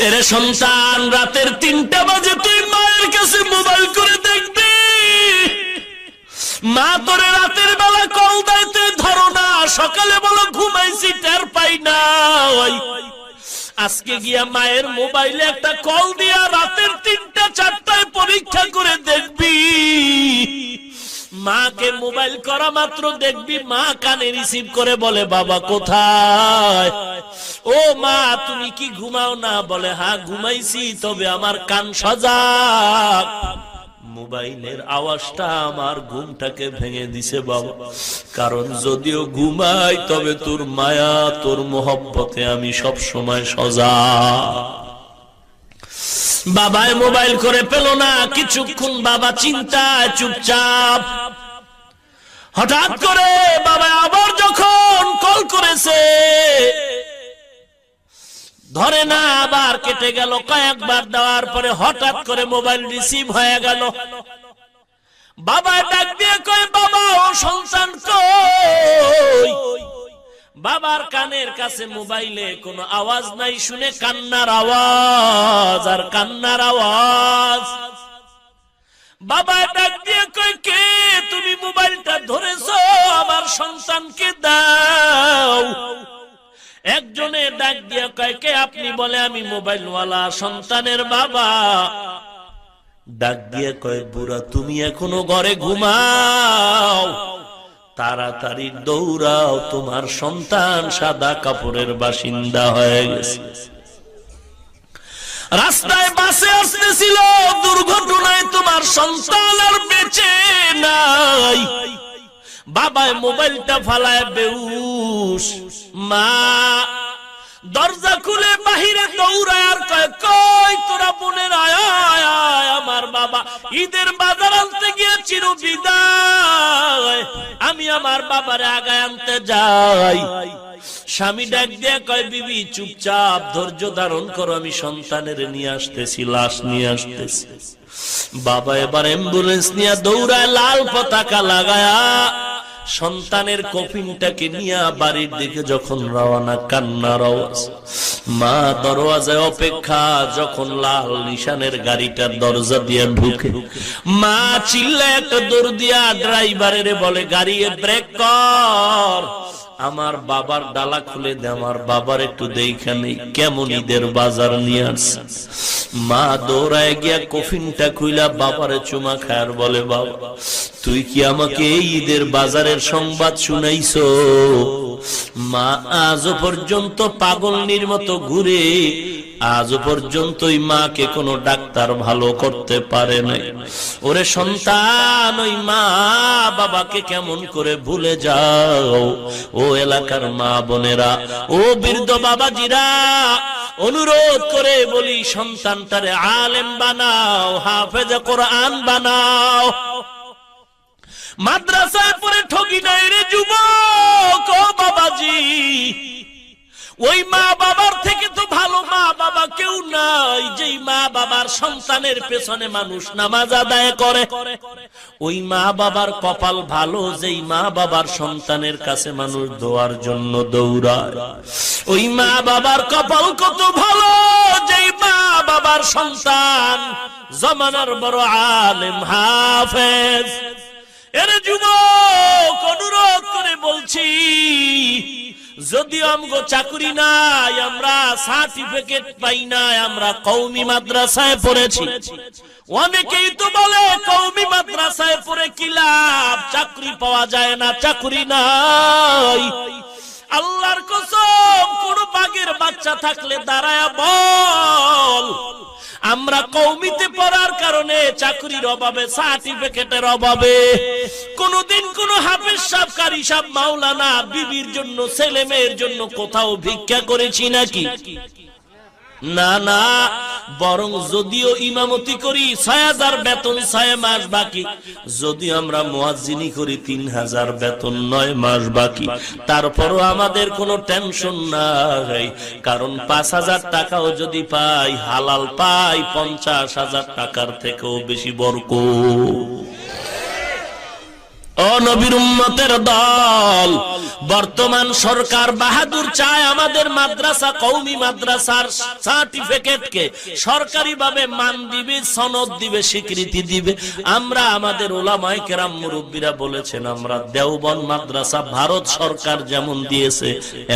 এরে সন্তান, রাতের 3টা বাজে তুই মায়ের কাছে মোবাইল করে দেখবি, মা তোরে রাতের বেলা কল দেয়, তুই ধরো না, সকালে বলো ঘুমাইছি টের পাই না। আজকে গিয়া মায়ের মোবাইলে একটা কল দিয়া রাতের 3টা 4টায় পরীক্ষা করে দেখবি মাকে মোবাইল করা মাত্র দেখবি মা কানে রিসিভ করে বলে বাবা কোথায়, ও মা তুমি কি ঘুমাও না, বলে হ্যাঁ ঘুমাইছি, তবে আমার কান সজাগ। মোবাইলের আওয়াজটা আমার ঘুমটাকে ভেঙে দিছে বাবা, কারণ যদিও ঘুমাই তবে তোর মায়া তোর মোহব্বতে আমি সব সময় সজাগ। বাবায় মোবাইল করে পেল না, কিছুক্ষণ বাবা চিন্তায় চুপচাপ। হঠাৎ করে বাবা আবার যখন কল করেছে ধরে না, আবার কেটে গেল। কয়েকবার দেওয়ার পরে হঠাৎ করে মোবাইল রিসিভ হয়ে গেল। বাবা ডাক দিয়ে কয় বাবা ও সন্তান কই? বাবার কানের কাছে মোবাইলে কোনো আওয়াজ নাই, শুনে কান্নার আওয়াজ আর কান্নার আওয়াজ। বাবা ডাক দিয়ে কয় কে তুমি মোবাইলটা ধরেছো, আমার সন্তানকে দাও। একজনে ডাক দিয়ে কয় কে আপনি, বলে আমি মোবাইলওয়ালা সন্তানের বাবা। ডাক দিয়ে কয় বুড়া তুমি এখনো ঘরে ঘুমাও, তাড়াতাড়ি দৌড়াও, তোমার সন্তান সাদা কাপড়ের বাসিন্দা হয়ে গেছে। রাস্তায় বাসে আসতেছিল, দুর্ঘটনায় তোমার সন্তান আর বেঁচে নাই। বাবায় মোবাইলটা ফালায় বেউস। মা দরজা খুলে বাহিরে দৌড়ায় আর কয় কই তোরা বোনের আয় আয় আয়, আমার বাবা ঈদের বাজার আনতে গিয়ে চির বিদায়, আমি আমার বাবারে আগায় আনতে যাই। স্বামী ডাক দিয়ে কয় বিবি চুপচাপ ধৈর্য ধারণ করো, আমি সন্তানের নিয়ে আসতেছি, লাশ নিয়ে আসতেছি। বাবা এবার অ্যাম্বুলেন্স নিয়ে দৌড়ায়, লাল পতাকা লাগায়া সন্তানের কফিনটাকে নিয়ে বাড়ির দিকে যখন রওনা, কান্নার আওয়াজ। মা দরওয়াজায় অপেক্ষা, যখন লাল নিশানের গাড়িটার দরজা দিয়ে ঢুকে মা চিল্লায় একটা দৌড় দিয়া ড্রাইভারের বলে গাড়ি ব্রেক কর, আমার বাবার ডালা খুলে দে, আমার বাবার একটু দেখে নেই কেমন ঈদের বাজার নিয়ে আসছে। মা দৌড়ায় গিয়া কফিনটা খুইলা বাবারে চুমা খায়ার বলে বাবা তুই কি আমাকে এই ঈদের বাজারের সংবাদ শুনাইছো? মা আজও পর্যন্ত পাগলনির মতো ঘুরে, আজও পর্যন্ত ওই মাকে কোনো ডাক্তার ভালো করতে পারে নাই। ওরে সন্তান, ওই মা বাবাকে কেমন করে ভুলে যাও? ও এলাকার মা বোনেরা, ও বৃদ্ধ বাবাজিরা, অনুরোধ করে বলি সন্তানটারে আলেম বানাও, হাফেজ কোরআন বানাও। মাদ্রাসায় পড়ে ঠকি নাই রে যুবক, ও বাবাজি, ওই মা বাবার থেকে তো ভালো মা বাবা কেউ নাই, যেই মা বাবার সন্তানের পেছনে মানুষ নামাজ আদায় করে। ওই মা বাবার কপাল ভালো, যেই মা বাবার সন্তানের কাছে মানুষ দোয়ার জন্য দৌড়ায়। ওই মা বাবার কপাল কত ভালো, যেই মা বাবার সন্তান জমানার বড় আলেম হাফেজ। এরে যুবক, অনুরোধ করে বলছি, যদি আমগো চাকরি নাই, আমরা সার্টিফিকেট পাই নাই, আমরা কওমি মাদ্রাসায় পড়েছি। অনেকেই তো বলে কওমি মাদ্রাসায় পড়ে কি লাভ, চাকরি পাওয়া যায় না, চাকরি নাই। আল্লাহর কসম, কোন বাঘের বাচ্চা থাকলে দাঁড়ায়া বল, আমরা কওমিতে পড়ার কারণে চাকরির অভাবে, সার্টিফিকেটের অভাবে কোনদিন কোন হাফেজ সাহেব, কারি সাহেব, মাওলানা, বিবির জন্য, ছেলে মেয়ের জন্য কোথাও ভিক্ষা করেছি নাকি? না না, বরং যদিও ইমামতি করি ৬০০০ বেতন ৬ মাস বাকি, যদি আমরা মুয়াজ্জিনি করি ৩০০০ বেতন ৯ মাস বাকি, তারপরও আমাদের কোনো টেনশন নাই, কারণ ৫০০০ টাকাও যদি পাই, হালাল পাই ৫০০০০ টাকার থেকেও বেশি বরকত। ও নবীর উম্মতের দল, বর্তমান সরকার বাহাদুর চায় আমাদের মাদ্রাসা, কওমি মাদ্রাসার সার্টিফিকেটকে সরকারিভাবে মান দিবে, সনদ দিবে, স্বীকৃতি দিবে। আমরা আমাদের উলামায়ে কেরাম মুরব্বীরা বলেছেন আমরা দেওবন্দ মাদ্রাসা ভারত সরকার যেমন দিয়েছে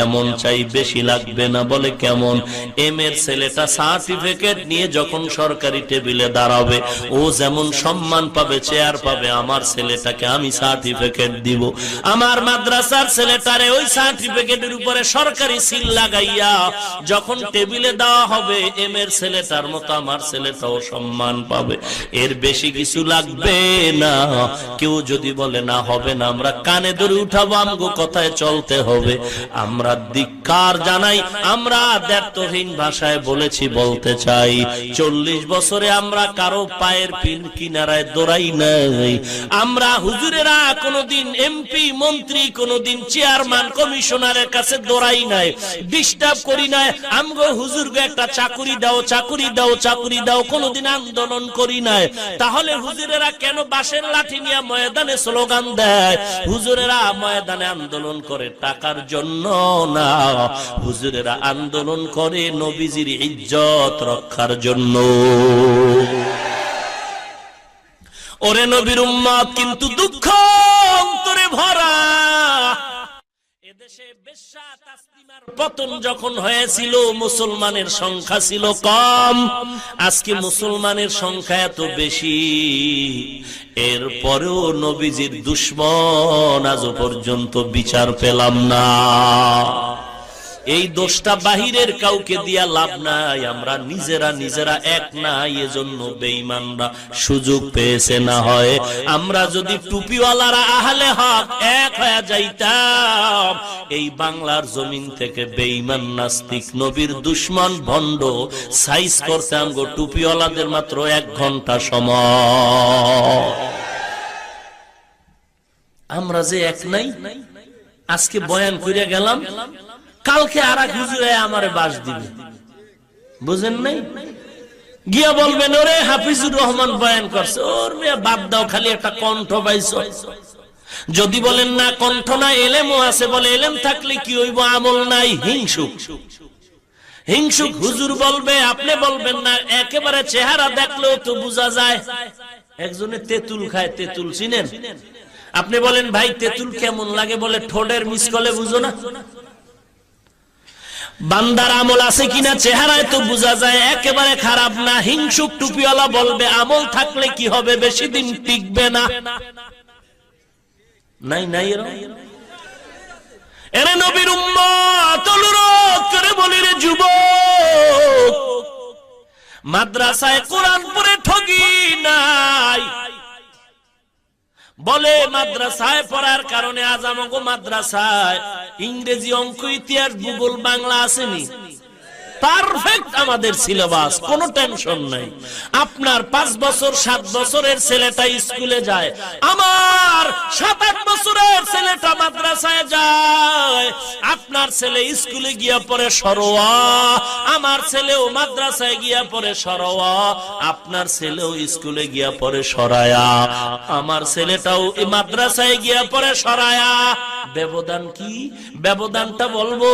এমন চাই, বেশি লাগবে না। বলে কেমন? এম এর ছেলেটা সার্টিফিকেট নিয়ে যখন সরকারি টেবিলে দাঁড়াবে ও যেমন সম্মান পাবে, চেয়ার পাবে, আমার ছেলেটাকে আমি সার্টিফিকেট দিব। আমার মাদ্রাসার ছেলেটারে ওই সার্টিফিকেটের উপরে সরকারি সিল লাগাইয়া যখন টেবিলে দেওয়া হবে এম এর ছেলেটার মতো আমার ছেলেটাও সম্মান পাবে। এর বেশি কিছু লাগবে না। কেউ যদি বলে না হবে না, আমরা কানে ধরে উঠাবো, আমগো কথায় চলতে হবে। আমরা ধিক্কার জানাই। আমরা দ্ব্যর্থহীন ভাষায় বলেছি, বলতে চাই 40 বছরে আমরা কারো পায়ের পিন কিনারায় দৌড়াই নাই। আমরা হুজুরেরা কোনদিন এমপি মন্ত্রী, কোনদিন চেয়ারম্যান কমিশনারের কাছে দৌড়াই নাই, ডিস্টার্ব করি নাই। আমগো হুজুরকে একটা চাকুরি দাও, চাকুরি দাও, চাকুরি দাও, কোনদিন আন্দোলন করি নাই। তাহলে হুজুরেরা কেন বাঁশের লাঠি নিয়ে ময়দানে স্লোগান দেয়? হুজুরেরা ময়দানে আন্দোলন করে টাকার জন্য না, হুজুরেরা আন্দোলন করে নবীজির ইজ্জত রক্ষার জন্য। ওরে নবীর উম্মত, কিন্তু দুঃখ অন্তরে ভরা। এদেশে বেশ্যা তাসলিমার পতন যখন হয়েছিল মুসলমানের সংখ্যা ছিল কম, আজকে মুসলমানের সংখ্যা এত বেশি। এরপরেও নবীজির দুশমন আজ পর্যন্ত বিচার পেলাম না। এই দোষটা বাহিরের কাউকে দিয়া লাভ নাই, আমরা নিজেরা এক নাই, এজন্য বেঈমানরা সুযোগ পেয়েছে। না হয় আমরা যদি টুপিওয়ালারা আহলে হক এক হয়ে যাইতাম, এই বাংলার জমিন থেকে বেঈমান নাস্তিক নবীর দুশমন ভণ্ড সাইজ করতে আমগো টুপিওয়ালাদের মাত্র 1 ঘন্টা সময়। আমরা যে এক নাই, আজকে বয়ান করে গেলাম, কালকে আর এক হুজুরে আমারে বাস দিবে, বুঝেন নাই? গিয়া বলবেন ওরে হাফিজুর রহমান বয়ান করছে, ওর মেয়ে বাদ দাও, খালি একটা কণ্ঠ পাইছো। যদি বলেন না কণ্ঠ না, এলেমও আছে, বলে এলেম থাকলে কি হইব, আমল নাই, হিংসুক। হিংসুক হুজুর বলবে, আপনি বলবেন না, একেবারে চেহারা দেখলেও তো বোঝা যায়। একজনে তেঁতুল খায়, তেঁতুল চিনেন? আপনি বলেন ভাই তেঁতুল কেমন লাগে, বলে ঠোঁটের মিসকলে বুঝো না। বান্দার আমল আছে কিনা চেহারায় তো বোঝা যায়, একেবারে খারাপ না। হিংসুক টুপিওয়ালা বলবে আমল থাকলে কি হবে, বেশি দিন টিকবে না। নাই নাই এরে নবীর উম্মত, অনুরোধ করে বলি রে যুবক, মাদ্রাসায় কোরআন পড়ে ঠগি নাই। বলে মাদ্রাসায় পড়ার কারণে আজ আমাগো মাদ্রাসায় ইংরেজি, অঙ্ক, ইতিহাস, ভূগোল, বাংলা আসেনি। পারফেক্ট আমাদের সিলেবাস, কোনো টেনশন নাই। আপনার 5 বছর 7 বছরের ছেলেটা স্কুলে যায়, আমার 7-8 বছরের ছেলেটা মাদ্রাসায় যায়। আপনার ছেলে স্কুলে গিয়া পড়ে সরোয়া, আমার ছেলেও মাদ্রাসায় গিয়া পড়ে সরোয়া। আপনার ছেলেও স্কুলে গিয়া পড়ে সরায়া, আমার ছেলেটাও মাদ্রাসায় গিয়া পড়ে সরায়া। ব্যবধান কি? ব্যবধানটা বলবো।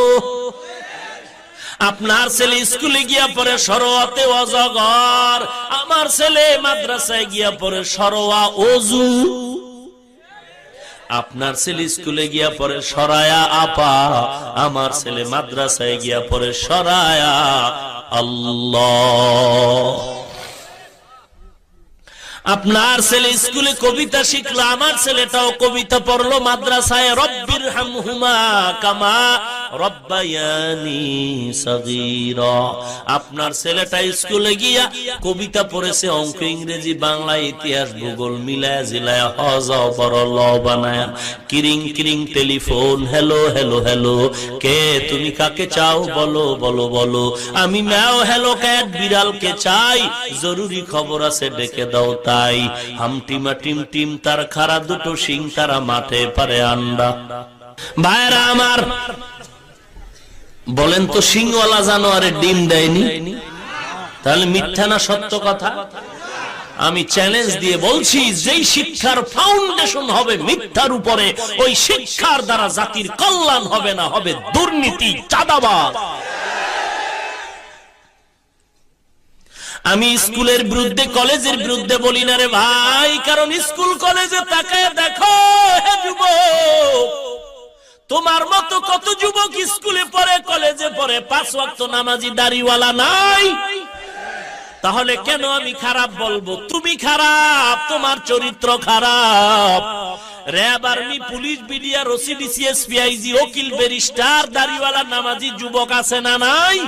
আপনার ছেলে স্কুলে গিয়া পড়ে সরোয়াতে অজগর, আমার ছেলে মাদ্রাসায় গিয়া পড়ে সরোয়া অজু। আপনার ছেলে স্কুলে গিয়া পড়ে সরায়া আপা, আমার ছেলে মাদ্রাসায় গিয়া পড়ে সরায়া আল্লাহ। আপনার ছেলে স্কুলে কবিতা শিখলো, আমার ছেলেটাও কবিতা পড়লো মাদ্রাসায়। রব্বির হামহুমা কামা রব্বায়ানি সগীরা। আপনার ছেলেটা স্কুলে গিয়া কবিতা পড়েছে, অঙ্ক, ইংরেজি, বাংলা, ইতিহাস, ভূগোল মিলায়া জিলায়া হজ বড় ল বানায়া। কিরিং কিরিং টেলিফোন, হ্যালো হ্যালো হ্যালো, কে তুমি কাকে চাও, বলো বলো বলো। আমি ম্যাও হ্যালো ক্যাট, বিড়ালকে চাই, জরুরি খবর আছে ডেকে দাও। তাই হামটিমা টিম টিম, তার খাড়া দুটো শিং, তারা মাঠে পারে আন্ডা। ভাইরা আমার, বলেন তো সিংওয়ালা জানোয়ারে ডিম দেয়নি? তাহলে মিথ্যা না সত্য কথা? আমি চ্যালেঞ্জ দিয়ে বলছি, যেই শিক্ষার ফাউন্ডেশন হবে মিথ্যার উপরে, ওই শিক্ষার দ্বারা জাতির কল্যাণ হবে না, হবে দুর্নীতি, চাঁদাবাজ। আমি স্কুলের বিরুদ্ধে, কলেজের বিরুদ্ধে বলি না রে ভাই, কারণ স্কুল কলেজে তাকায় দেখো হে যুবক, তোমার মতো কত যুবক স্কুলে পড়ে, কলেজে পড়ে, 5 ওয়াক্ত নামাজি দাড়িওয়ালা নাই। তাহলে কেন আমি খারাপ বলবো? তুমি খারাপ, তোমার চরিত্র খারাপ। RAB, army, police, BDR, OC, DC, SP, IG, ওকিল, ব্যারিস্টার, দাড়িওয়ালা নামাজি যুবক আছে না নাই?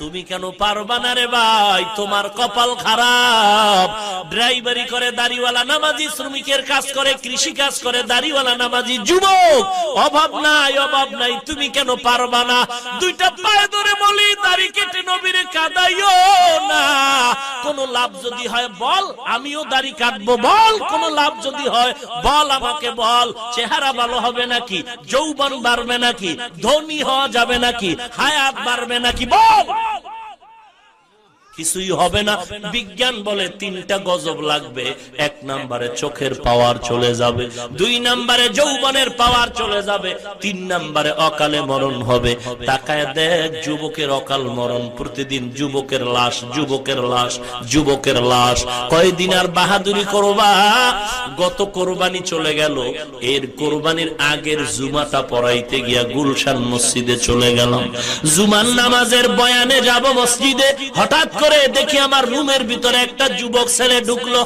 তুমি কেন পারবা না রে ভাই? তোমার কপাল খারাপ। ড্রাইভারি করে দাড়িওয়ালা নামাজি, শ্রমিকের কাজ করে, কৃষি কাজ করে দাড়িওয়ালা নামাজি যুবক, অভাব নাই, অভাব নাই। তুমি কেন পারবা না? দুইটা পায়ে ধরে বলি, দাড়ি কেটে নবীরে কাঁদাইও না। কোন লাভ যদি হয় বল, আমিও দাড়ি কাটবো, বল। কোন লাভ যদি হয় বল, আমাকে বল। চেহারা ভালো হবে নাকি? যৌবন বাড়বে নাকি? ধনী হওয়া যাবে নাকি? হায়াত বাড়বে নাকি? বল। কিছুই হবে না। বিজ্ঞান বলে 3টা গজব লাগবে। 1 নম্বরে চোখের পাওয়ার চলে যাবে, 2 নম্বরে যৌবনের পাওয়ার চলে যাবে, 3 নম্বরে অকালে মরণ হবে। তাকায় দেখ যুবকের অকাল মরণ, প্রতিদিন যুবকের লাশ, যুবকের লাশ, যুবকের লাশ। কয়দিন আর বাহাদুরি করবা? গত কোরবানি চলে গেল, এর কোরবানির আগের জুমাটা পড়াইতে গিয়া গুলশান মসজিদে চলে গেলাম। জুমার নামাজের বয়ানে যাব মসজিদে, হঠাৎ করে দেখি আমার রুমের ভিতরে একটা যুবক ছেলে ঢুকলো।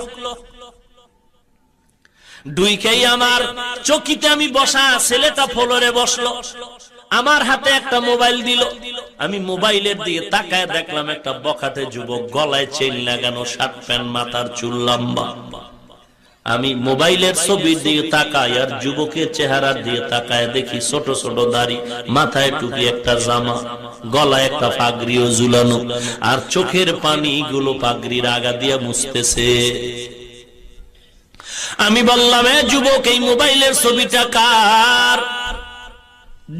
ঢুকেই আমার চকিতে আমি বসা, ছেলেটা ফ্লোরে বসলো, আমার হাতে একটা মোবাইল দিল। আমি মোবাইলের দিকে তাকায় দেখলাম একটা বখাটে যুবক, গলায় চেইন লাগানো, শার্ট প্যান্ট, মাথার চুল লম্বা। আমি মোবাইলের ছবির দিকে তাকাই আর যুবকের চেহারার দিকে তাকায় দেখি ছোট ছোট দাড়ি, মাথায় টুপি, একটা জামা, গলায় একটা পাগড়িও ঝুলানো, আর চোখের পানি গুলো পাগড়ির আগা দিয়ে মুছতেছে। আমি বললাম, এ যুবক, এই মোবাইলের ছবিটা কার?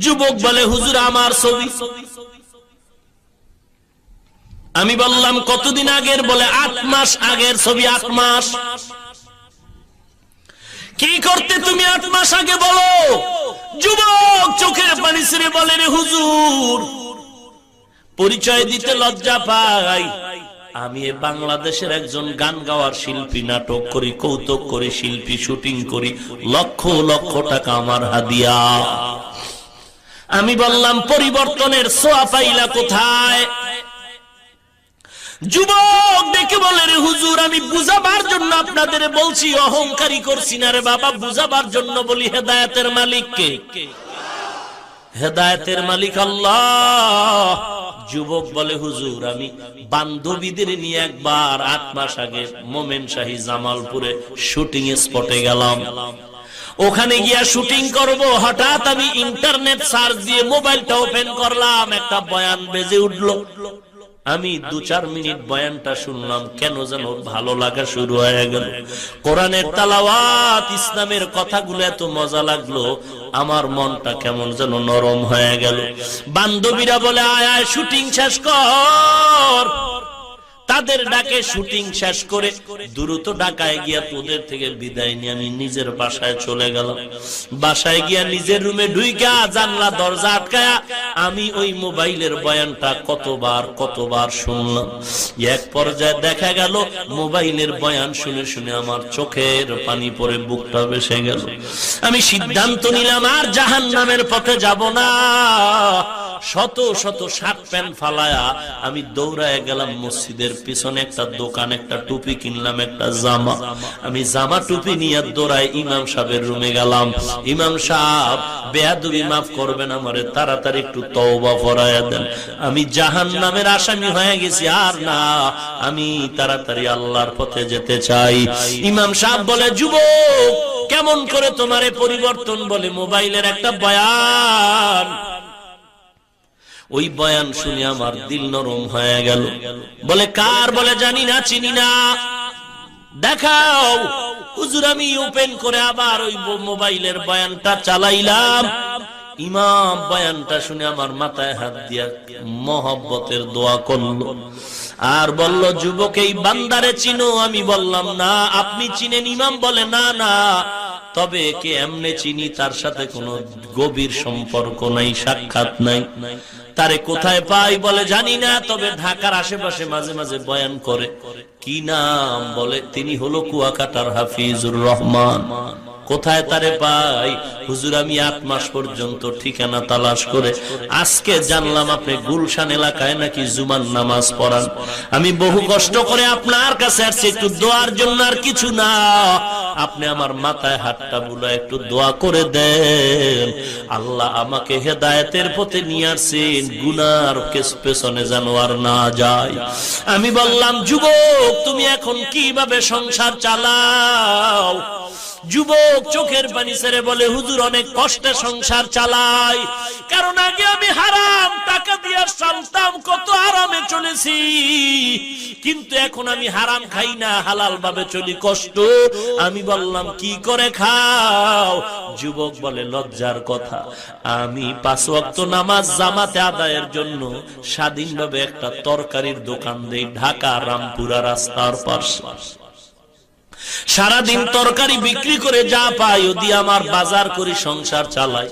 যুবক বলে, হুজুর আমার ছবি। আমি বললাম, কতদিন আগের? বলে 8 মাস আগের ছবি। 8 মাস? কি করতে তুমি 8 মাস আগে বলো? যুবক চোখের পানি ছেড়ে বলে, রে হুজুর, পরিচয় দিতে লজ্জা পাই, আমি বাংলাদেশের একজন গান গাওয়ার শিল্পী, নাটক করি, কৌতুক করি, শিল্পী, শুটিং করি, লক্ষ লক্ষ টাকা আমার হাদিয়া। আমি বললাম, পরিবর্তনের ছোঁয়া পাইলা কোথায়? যুবক দেখে বলে, রে হুজুর, আমি বুঝাবার জন্য আপনাদের বলছি, অহংকারী করছি না রে বাবা, বুঝাবার জন্য বলি। হেদায়েতের মালিক কে? হেদায়েতের মালিক আল্লাহ। যুবক বলে, হুজুর, আমি বান্ধবীদের নিয়ে একবার 8 মাস আগে মোমেনশাহী জামালপুরে শুটিং স্পটে গেলাম। ওখানে গিয়া শুটিং করব, হঠাৎ আমি ইন্টারনেট সার্চ দিয়ে মোবাইলটা ওপেন করলাম, একটা বয়ান বেজে উঠলো। আমি 2-4 মিনিট বয়ানটা শুনলাম, কেন যেন ভালো লাগা শুরু হয়ে গেল। কোরআনের তেলাওয়াত, ইসলামের কথাগুলো এত মজা লাগলো, আমার মনটা কেমন যেন নরম হয়ে গেল। বান্ধবীরা বলে, আয় আয় শুটিং শেষ কর। তাদের ডাকে শুটিং শেষ করে দ্রুত ঢাকায় গিয়া তোদের থেকে বিদায় নিয়ে আমি নিজের বাসায় চলে গেলাম। বাসায় গিয়া নিজের রুমে ঢুইকা জানলা দরজা আটকায়া আমি ওই মোবাইলের বয়ানটা কতবার শুনলাম। এক পর্যায়ে দেখা গেল মোবাইলের বয়ান শুনে শুনে আমার চোখের পানি পড়ে বুকটা ভেসে গেল। আমি সিদ্ধান্ত নিলাম আর জাহান্নামের পথে যাব না। শত শত শার্ট প্যান্ট ফালায়া আমি দৌড়ায় গেলাম মসজিদের পিছনে একটা দোকান, একটা টুপি কিনলাম, একটা জামা। আমি জামা টুপি নিয়ে দৌড়ায় ইমাম সাহেবের রুমে গেলাম। ইমাম সাহেব, বেয়াদবি মাফ করবেন, আমারে তাড়াতাড়ি একটু তওবা পড়ায়া দেন, আমি জাহান্নামের আসামি হয়ে গেছি, আর না, আমি তাড়াতাড়ি আল্লাহর পথে যেতে চাই। ইমাম সাহেব বলে, যুবক, কেমন করে তোমারে পরিবর্তন বলে মোবাইলের একটা বয়ান। ওই বয়ান শুনে আমার দিল নরম হয়ে গেল। বলে, কার? বলে, জানি না, চিনি না, দেখাও। হুজুর, আমি ওপেন করে আবার ওই মোবাইলের বয়ানটা চালাইলাম। ইমাম বয়ানটা শুনে আমার মাথায় হাত দিয়া মহব্বতের দোয়া করলো। আর বলল, যুবক এই বান্দারে চিনো? আমি বললাম না। আপনি চিনেন? ইমাম বলে, না না, তবে একে এমনে চিনি, তার সাথে কোনো গভীর সম্পর্ক নাই, সাক্ষাৎ নাই। তারে কোথায় পাই? বলে জানি না, তবে ঢাকার আশেপাশে মাঝে মাঝে বয়ান করে। কি নাম? বলে তিনি হলো কুয়াকাটার হাফিজুর রহমান। কোথায় তারে পাই? হুজুর আমি 8 মাস পর্যন্ত ঠিকানা তালাশ করে আজকে জানলাম আপনি গুলশান এলাকায় নাকি জুমার নামাজ পড়ান। আমি বহু কষ্ট করে আপনার কাছে আসছি একটু দোয়ার জন্য, আর কিছু না। আপনি আমার মাথায় হাতটা বুলায় একটু দোয়া করে দেন, আল্লাহ আমাকে হেদায়েতের পথে নিয়ে আসেন, গুনার পেছনে যেন আর না যায়। আমি বললাম, যুবক তুমি এখন কিভাবে সংসার চালাও? যুবক চোখের পানি ছেড়ে বলে, হুজুর অনেক কষ্টে সংসার চালাই, কারণ আগে আমি হারাম টাকা দিয়ে চলতাম, কত আরামে চলেছি, কিন্তু এখন আমি হারাম খাই না, হালাল ভাবে চলি, কষ্ট। আমি বললাম, কি করে খাও? যুবক বলে, লজ্জার কথা, আমি 5 ওয়াক্ত নামাজ জামাতে আদায়ের জন্য স্বাধীনভাবে একটা তরকারির দোকান দেই ঢাকা রামপুরা রাস্তার পাশে। সারাদিন তরকারি বিক্রি করে যা পাই ও দিয়ে আমার বাজার করি, সংসার চালাই।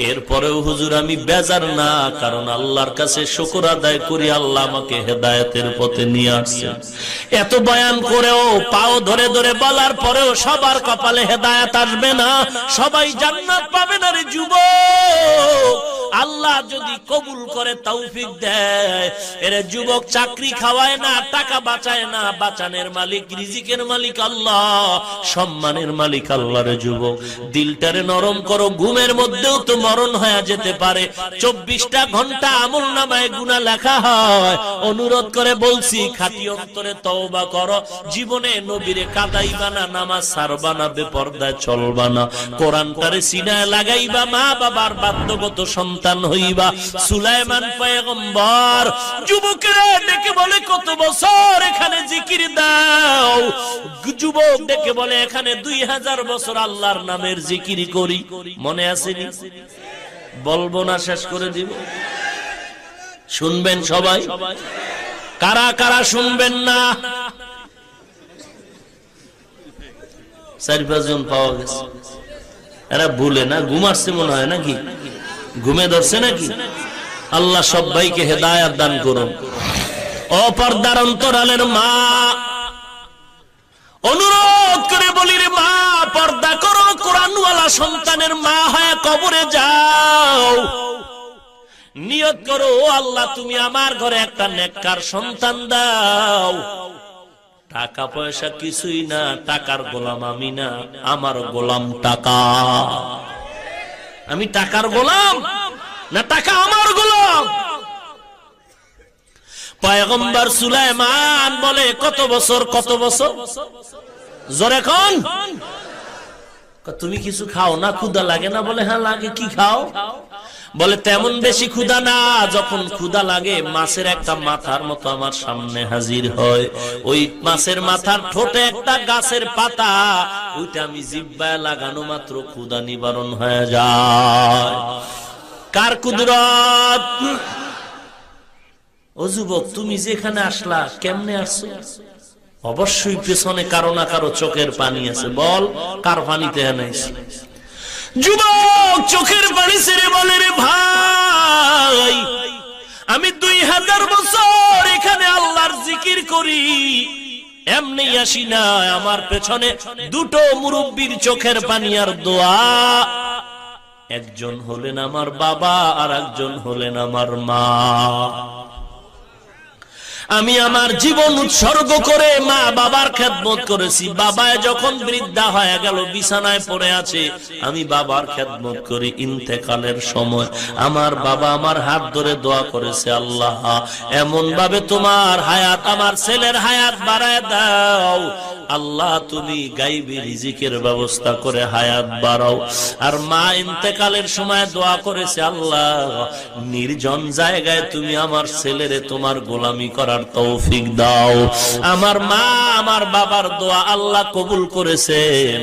এরপরেও হুজুর আমি বেজার না, কারণ আল্লাহর কাছে শুকর আদায় করি, আল্লাহ আমাকে হেদায়েতের পথে নিয়ে আসছেন। এত বয়ান করেও, পাও ধরে ধরে বলার পরেও সবার কপালে হেদায়েত আসবে না, সবাই জান্নাত পাবে না রে যুবক। আল্লাহ যদি কবুল করে, তৌফিক দেয়, এর যুবক চাকরি খাওয়ায় না, টাকা বাঁচায় না, বাঁচানের মালিক, রিজিকের মালিক আল্লাহ, সম্মানের মালিক আল্লাহ। রে যুবক, দিলটারে নরম করো, ঘুমের মধ্যেও তো মরণ হয়ে যেতে পারে। 24টা ঘন্টা আমলনামায় গুনাহ লেখা হয়। অনুরোধ করে বলছি, খাঁটি অন্তরে তওবা করো, জীবনে নবীরে কাদাইবা না, নামাজ ছাড়বা না, বেপরদায় চলবা না, কোরআনটারে সিনায় লাগাইবা, মা বাবার বাধ্যগত সন্তান হইবা। সুলাইমান পয়গম্বর যুবকরা ডেকে বলে, কত বছর এখানে জিকির দাও? যুবক ডেকে বলে, এখানে 2000 বছর আল্লাহর নামের জিকির করি। মনে আসেনি? বলবো না, শেষ করে দিব। শুনবেন সবাই? কারা কারা শুনবেন না? 4-5 জন পাওয়া গেছে। এরা ভুলে না, ঘুমাচ্ছে মনে হয় নাকি? ঘুমে ধরছে নাকি? আল্লাহ সবাইকে হেদায়েত দান করুন। অপর্দার অন্তরালের মা, অনুরোধ করে বলি রে মা, পর্দা করো, কোরআনওয়ালা সন্তানের মা হয়ে কবরে যাও। নিয়ত করো, ও আল্লাহ তুমি আমার ঘরে একটা নেককার সন্তান দাও। টাকা পয়সা কিছুই না, টাকার গোলাম আমি না, আমার গোলাম টাকা। আমি টাকার গোলাম না, টাকা আমার গোলাম। পয়গম্বর সুলাইমান বলে, কত বছর? কত বছর? জোরে কোন? তুমি কিছু খাও না? ক্ষুধা লাগে না? বলে হ্যাঁ লাগে। কি খাও? বলে তেমন বেশি ক্ষুধা না, যখন ক্ষুধা লাগে মাছের একটা মাথার মতো আমার সামনে হাজির হয়, ওই মাছের মাথার ঠোঁটে একটা গাছের পাতা, ওইটা আমি জিহ্বায় লাগানো মাত্র ক্ষুধা নিবারণ হয়ে যায়। কার কুদরত? ও যুবক, তুমি যেখানে আসলা কেমনে আসছো? অবশ্যই পেছনে কারো না কারো চোখের পানি আছে। বল, কার পানিতে এনেছে? যুবক চোখের পানি ছেড়ে বলে, রে ভাই, আমি 2000 বছর এখানে আল্লাহর জিকির করি, এমনি আসি না। আমার পেছনে 2টো মুরব্বির চোখের পানি আর দোয়া। একজন হলেন আমার বাবা, আর একজন হলেন আমার মা। আমি আমার জীবন উৎসর্গ করে মা বাবার খেদমত করেছি। বাবা যখন বৃদ্ধা হয়ে গেল, বিছানায় পড়ে আছে, আমি বাবার খেদমত করি। ইন্তেকালের সময় আমার বাবা আমার হাত ধরে দোয়া করেছে, আল্লাহ এমন ভাবে তোমার হায়াত, আমার ছেলের হায়াত বাড়ায় দাও। আল্লাহ তুমি গাইবি রিজিকের ব্যবস্থা করে হায়াত বাড়াও। আর মা ইন্তেকালের সময় দোয়া করেছে, আল্লাহ নির্জন জায়গায় তুমি আমার ছেলেরে তোমার গোলামি করার তৌফিক দাও। আমার মা আমার বাবার দোয়া আল্লাহ কবুল করেছেন।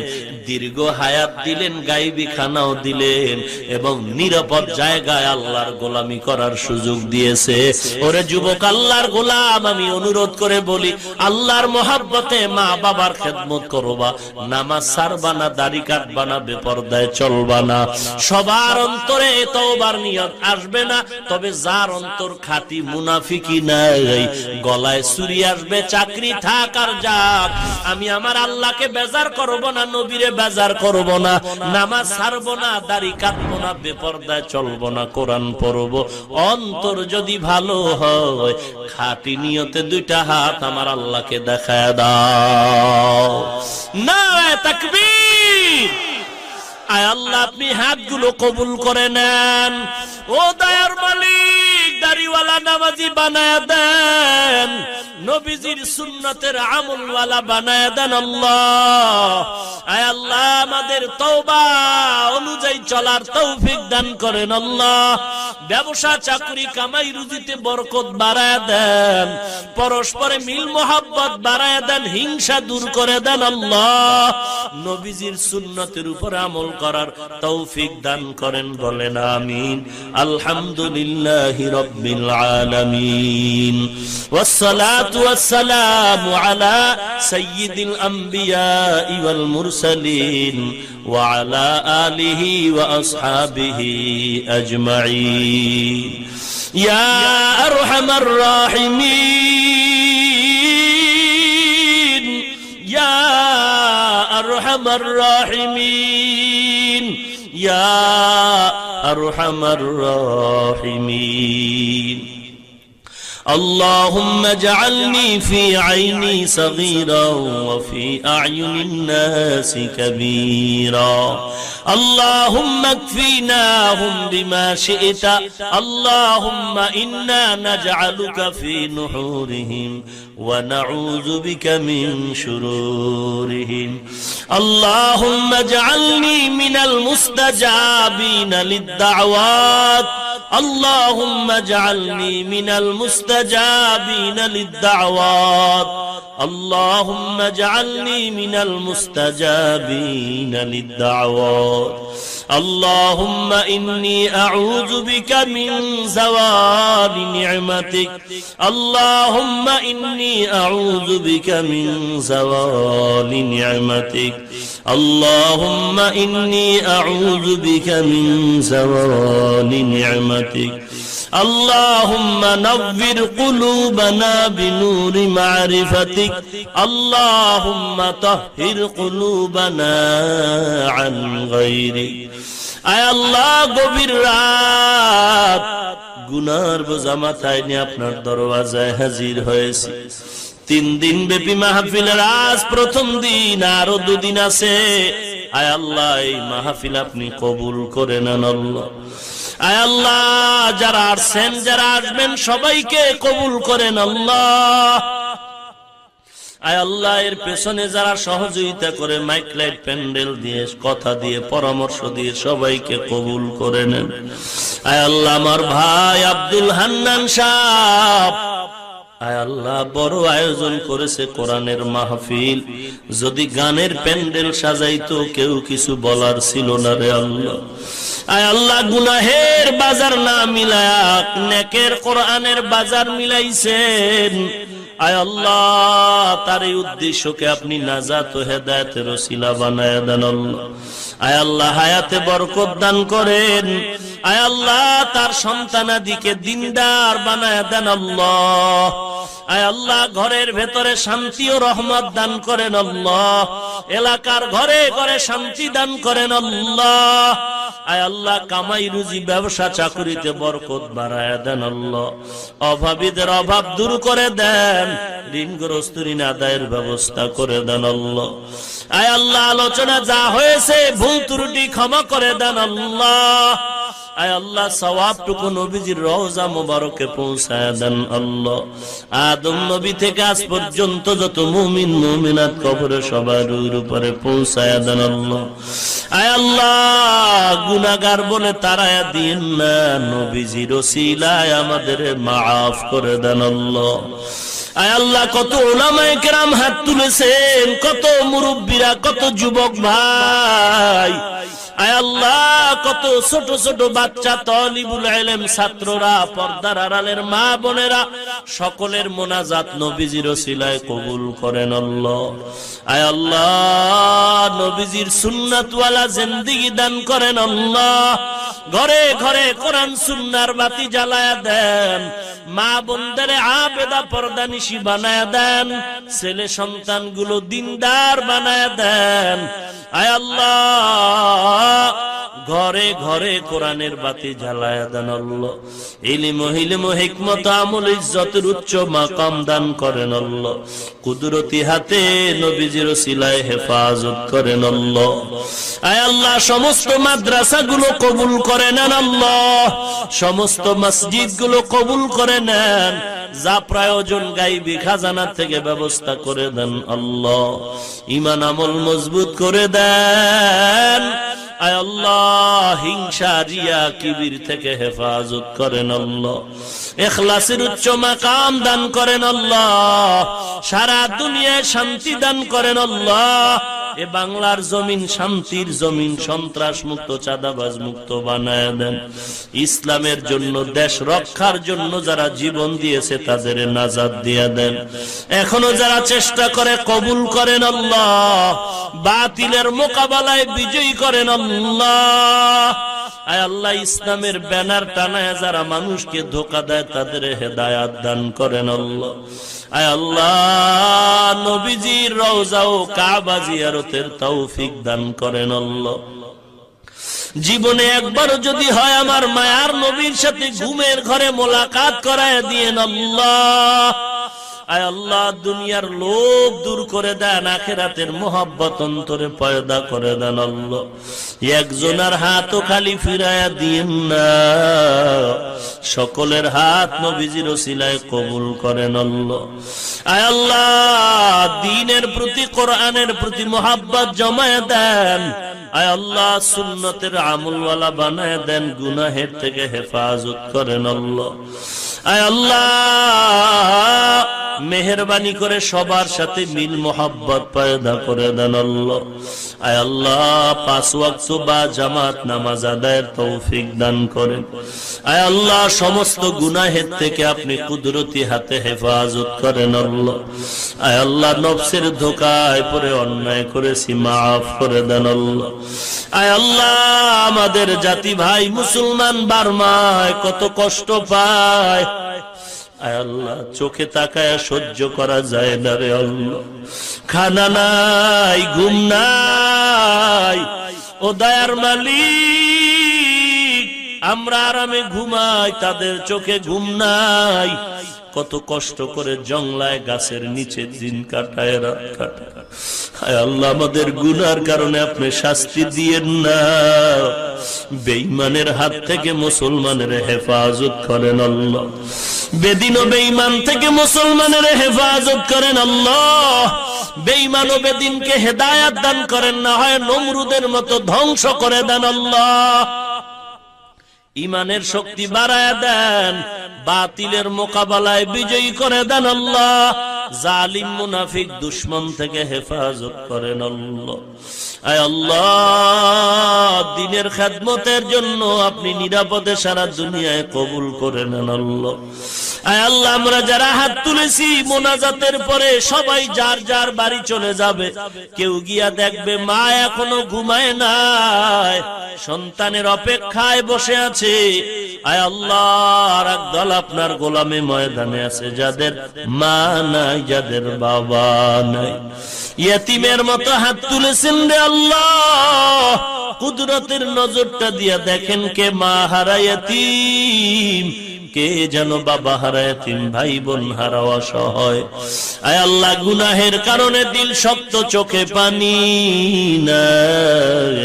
দীর্ঘ হায়াত দিলেন, গায়বী খানাও দিলেন, এবং নিরাপদ জায়গায় আল্লাহর গোলামি করার সুযোগ দিয়েছে। ওরে যুবক, আল্লাহর গোলাম, আমি অনুরোধ করে বলি, আল্লাহর মহব্বতে মা বাবার খেদমত করবা, নামাজ ছাড়বা না, দাড়ি কাটবা না, বেপরদায় চলবা না। সবার অন্তরে তওবার নিয়ত আসবে না, তবে যার অন্তর খাঁটি মুনাফিকি নাই, গলায় ছুরি আসবে, চাকরি থাক আর যাক, আমি আমার আল্লাহকে বেজার করব না, নবীরে বেজার করব না, নামাজ ছাড়বো না, দাড়ি কাটবো না, বেপরদায় চলবো না, কোরআন পড়ব। অন্তর যদি ভালো হয়, খাঁটি নিয়তে দুইটা হাত আমার আল্লাহকে দেখায় দাও। নারায়ে তাকবীর। আয় আল্লাহ, আপনি হাতগুলো কবুল করে নেন। ও দয়ার মালিক, দাড়িওয়ালা নামাজি বানায় দেন, নবীজির সুন্নতের আমলওয়ালা বানায় দেন আল্লাহ। আয় আল্লাহ, আমাদের তওবা অনুযায়ী চলার তৌফিক দান করেন আল্লাহ। ব্যবসা চাকরি কামাই রুজিতে বরকত বাড়ায় দেন, পরস্পরে মিল মোহাব্বত বাড়ায় দেন, হিংসা দূর করে দেন আল্লাহ। নবীজির সুন্নতের উপর আমল করার তৌফিক দান করেন, বলেন আমিন। আলহামদুলিল্লাহি রাব্বিল আলামিন, ওয়াসসালাতু ওয়াসসালামু আলা সাইয়্যিদিল আম্বিয়া ওয়াল মুরসালিন ওয়া আলা আলিহি ওয়া আসহাবিহি আজমাইন। ইয়া আরহামার রাহিমিন, ইয়া আরহামার রাহিমিন, ইয়া আরহামার রাহিমিন। اللهم اجعلني في عيني صغيرا وفي أعين الناس كبيرا. اللهم اكفيناهم بما شئت. اللهم إنا نجعلك في نحورهم ونعوذ بك من شرورهم. اللهم اجعلني من المستجابين للدعوات. اللهم اجعلني من المستجابين للدعوات. اللهم اجعلني من المستجابين للدعوات. اللهم إني أعوذ بك من زوال نعمتك. اللهم إني أعوذ بك من زوال نعمتك. اللهم إني أعوذ بك من زوال نعمتك. اللهم نور قلوبنا بنور معرفتك. اللهم طهر قلوبنا عن غيرك. আয় আল্লাহ, গভীর রাত গুনার বোঝা মাথায় নিয়ে আপনার দরওয়াজায় হাজির হয়েছি। 3 দিন ব্যাপী মাহফিলের আজ প্রথম দিন, আরো 2 দিন আছে। আয় আল্লাহ, এই মাহফিল আপনি কবুল করে নেন আল্লাহ। আয় আল্লাহ, যারা আসছেন, যারা আসবেন, সবাইকে কবুল করেন আল্লাহ। আয় আল্লাহ, এর পেছনে যারা সহযোগিতা করে, মাইক লাইট প্যান্ডেল দিয়ে, কথা দিয়ে, পরামর্শ দিয়ে, সবাইকে কবুল করে নেন। আয় আল্লাহ, আমার ভাই আব্দুল হান্নান সাহেব, আয় আল্লাহ, বড় আয়োজন করেছে কোরআনের মাহফিল। যদি গানের প্যান্ডেল সাজাইতো, কেউ কিছু বলার ছিল না রে আল্লাহ। আয় আল্লাহ, গুনাহের বাজার না মিলায়া নেকের কোরআনের বাজার মিলাইছেন। আয় আল্লাহ, তার এই উদ্দেশ্যকে আপনি নাজাত ও হেদায়েতের ওসিলা বানায়া দেন আল্লাহ। আয় আল্লাহ, হায়াতে বরকত দান করেন। আয় আল্লাহ, তার সন্তানাদিকে দিনদার বানায়া দেন আল্লাহ। আয় আল্লাহ, ঘরের ভেতরে শান্তি ও রহমত দান করেন আল্লাহ। এলাকার ঘরে ঘরে শান্তি দান করেন আল্লাহ। আয় আল্লাহ, কামাই রুজি, ব্যবসা চাকরিতে বরকত বাড়ায়া দেন আল্লাহ। অভাবীদের অভাব দূর করে দেন, ঋণগ্রস্ত ঋণ আদায়ের ব্যবস্থা করে দেন আল্লাহ। আয় আল্লাহ, আলোচনা যা হয়েছে, ভুল ত্রুটি ক্ষমা করে দেন আল্লাহ। আয় আল্লাহ, সওয়াবটুকু নবীজির রওজা মোবারকে পৌঁছায় দেন আল্লাহ। আদম নবী থেকে আজ পর্যন্ত যত মুমিন মুমিনাত কবরে সবার উপরে পৌঁছায় দেন আল্লাহ। আয় আল্লাহ, গুনাহগার বলে তারায়া দিন না, নবীজির ওসিলায় আমাদের মাফ করে দেন আল্লাহ। আয় আল্লাহ কত উলামায়ে কেরাম হাত তুলেছেন, কত মুরব্বীরা, কত যুবক ভাই, আয় আল্লাহ কত ছোট ছোট বাচ্চা, তালিবুল ইলম, ছাত্ররা, পর্দার আড়ালের মা বোনেরা, সকলের মোনাজাত নবীজির ওসিলায় কবুল করেন আল্লাহ। আয় আল্লাহ নবীজির সুন্নাতওয়ালা জিন্দেগি দান করেন আল্লাহ। ঘরে ঘরে কোরআন সুন্নাহর বাতি জ্বালায়া দেন, মা বোনদের আবেদা পর্দানিশী বানায়া দেন, ছেলে সন্তানগুলো দিনদার বানায়া দেন। আয় আল্লাহ ঘরে ঘরে কোরআনের বাতি জ্বালায়া দেন আল্লাহ। ইলম ও হিকমত আমল ইজ্জতের উচ্চ মাকাম দান করেন আল্লাহ। কুদরতি হাতে নবীজির ওসিলায় হেফাজত করেন আল্লাহ। আয় আল্লাহ সমস্ত মাদ্রাসাগুলো কবুল করে নেন আল্লাহ, সমস্ত মসজিদগুলো কবুল করে নেন, যা প্রয়োজন গায়বী খাজানা থেকে ব্যবস্থা করে দেন আল্লাহ। ঈমান আমল মজবুত করে দেন। আয় আল্লাহ হিংসা রিয়া কিবির থেকে হেফাজত করেন আল্লাহ। ইখলাসের উচ্চ মাকাম দান করেন আল্লাহ। সারা দুনিয়ায় শান্তি দান করেন আল্লাহ। এ বাংলার জমিন শান্তির জমিন, সন্ত্রাস মুক্ত, চাঁদাবাজ মুক্ত বানায় দেন। ইসলামের জন্য, দেশ রক্ষার জন্য যারা জীবন দিয়েছে তাদের নাজাত দিয়ে দেন। এখনো যারা চেষ্টা করে কবুল করেন আল্লাহ। বাতিলের মোকাবেলায় বিজয়ী করেন আল্লাহ। আয় আল্লাহ ইসলামের ব্যানার টানায় যারা মানুষকে ধোঁকা দেয় তাদের হেদায়াত দান করেন আল্লাহ। আয় আল্লাহ নবীজির রওজা ও কাবা জিয়ারতের তৌফিক দান করেন আল্লাহ। জীবনে একবার যদি হয় আমার মায়ার নবীর সাথে ঘুমের ঘরে মোলাকাত করায় দিয়েন আল্লাহ। আয় আল্লাহ দুনিয়ার লোভ দূর করে দেন, আখিরাতের মোহাব্বত অন্তরে পয়দা করে দেন আল্লাহ। একজনের হাতও খালি ফিরায়া দিয়েন না, সকলের হাত নবীজির ওসিলায় কবুল করেন আল্লাহ। আয় আল্লাহ দ্বীনের প্রতি, কোরআনের প্রতি মোহাব্বত জমায়ে দেন। আয় আল্লাহ সুন্নতের আমলওয়ালা বানায় দেন, গুনাহের থেকে হেফাজত করেন আল্লাহ। আয় আল্লাহ মেহেরবানি করে সবার সাথে মিল মোহাব্বত পয়দা করে দেন আল্লাহ। আয় আল্লাহ 5 ওয়াক্ত বা জামাত নামাজ আদায়ের তৌফিক দান করেন। আয় আল্লাহ সমস্ত গুনাহের থেকে আপনি কুদরতি হাতে হেফাজত করেন আল্লাহ। আয় আল্লাহ নফসের ধোঁকায় পড়ে অন্যায় করেছি, মাফ করে দেন আল্লাহ। আয় আল্লাহ আমাদের জাতি ভাই মুসলমান বার্মায় কত কষ্ট পায়, আয় আল্লাহ চোখে তাকায় সহ্য করা যায় না রে আল্লাহ। খানা নাই, ঘুম নাই, ও দয়ার মালিক আমরা আরামে ঘুমাই, তাদের চোখে ঘুম নাই। কত কষ্ট করে জংলায় গাছের নিচে দিন কাটায়, রাত কাটায়। হায় আল্লাহ আমাদের গুনার কারণে আপনি শাস্তি দিয়েন না। বেঈমানের হাত থেকে মুসলমানের হেফাজত করেন আল্লাহ। বেদিন ও বেঈমান থেকে মুসলমানের হেফাজত করেন আল্লাহ। বেঈমান ও বেদিনকে হেদায়াত দান করেন, না হয় নমরুদের মতো ধ্বংস করে দেন আল্লাহ। ইমানের শক্তি বাড়ায় দেন, বাতিলের মোকাবেলায় বিজয়ী করে দেন আল্লাহ। জালিম মুনাফিক দুশমন থেকে হেফাজত করেন আল্লাহ। আয় আল্লাহ দ্বীনের খেদমতের জন্য আপনি নিরাপদে সারা দুনিয়ায় কবুল করে নেন আল্লাহ। আয় আল্লাহ আমরা যারা হাত তুলেছি মোনাজাতের পরে সবাই যার যার বাড়ি চলে যাবে। কেউ গিয়া দেখবে মা এখনো ঘুমায় নাই, সন্তানের অপেক্ষায় বসে আছে। আয় আল্লাহ আর একদল আপনার গোলামে ময়দানে আছে যাদের মা নাই, যাদের বাবা নাই, ইয়েতিমের মতো হাত তুলেছেন রে আল্লাহ। কুদরতের নজরটা দিয়া দেখেন কে মা হারা ইয়েতিম, কে যেন বাবা হারা ইয়েতিম, ভাই বোন হারা অসহায়। আয় আল্লাহ গুনাহের কারণে দিল শক্ত, চোখে পানি নাই,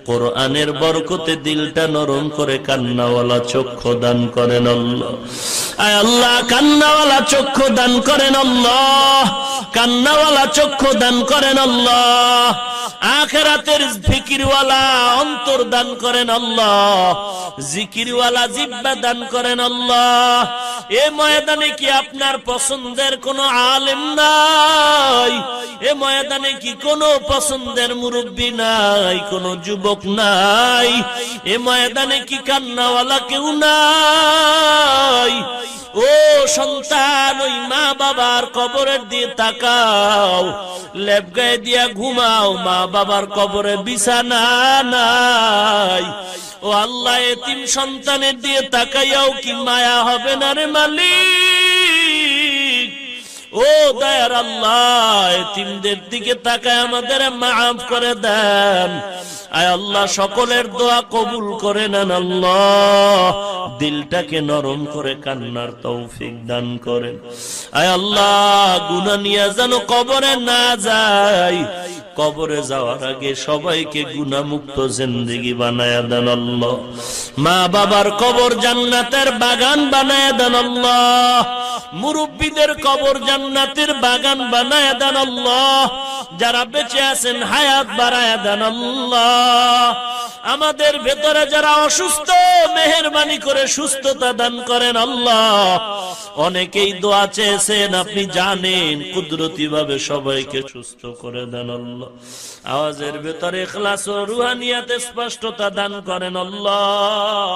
কোরআনের বরকতে দিলটা নরম করে কান্নাওয়ালা চক্ষু দান করেন আল্লাহ। আয় আল্লাহ কান্নাওয়ালা চক্ষু দান করেন আল্লাহ, কান্নাওয়ালা চক্ষু দান করেন আল্লাহ। আখিরাতের ফিকিরওয়ালা অন্তর দান করেন আল্লাহ, জিকিরওয়ালা জিহ্বা দান করেন আল্লাহ। এ ময়দানে কি আপনার পছন্দের কোন আলেম নাই? এ ময়দানে কি কোন পছন্দের মুরব্বী নাই, কোন যুবক নাই? এ ময়দানে কি কান্নাওয়ালা কেউ নাই? ও সন্তান, ওই মা বাবার কবরের দিয়ে তাকাও, লেপ গায়ে দিয়া ঘুমাও, মা বাবার কবরে বিছানা নাই। ও আল্লাহ, এতিম সন্তানের দিয়ে তাকাইয়াও কি মায়া হবে না রে মালিক? ও দয়ার আল্লাহ, এতিমদের দিকে তাকায় আমাদের মাফ করে দেন। আয় আল্লাহ, সকলের দোয়া কবুল করে নেন আল্লাহ। দিলটাকে নরম করে কান্নার তৌফিক দান করেন। আয় আল্লাহ, গুনাহ নিয়ে যেন কবরে না যাই, কবরে যাওয়ার আগে সবাইকে গুনাহমুক্ত জিন্দেগি বানায়া দেন আল্লাহ। মা বাবার কবর জান্নাতের বাগান বানায়া দেন আল্লাহ। মুরব্বীদের কবর জান্নাতের বাগান বানায়া দেন আল্লাহ। যারা বেঁচে আছেন হায়াত বাড়ায়া দেন আল্লাহ। আমাদের ভেতরে যারা অসুস্থ, মেহেরবানি করে সুস্থতা দান করেন আল্লাহ। অনেকেই দোয়া চেয়েছেন, আপনি জানেন, কুদরতি ভাবে সবাইকে সুস্থ করে দেন আল্লাহ। আওয়াজের ভেতরে ইখলাস ও রুহানিয়াতে স্পষ্টতা দান করেন আল্লাহ।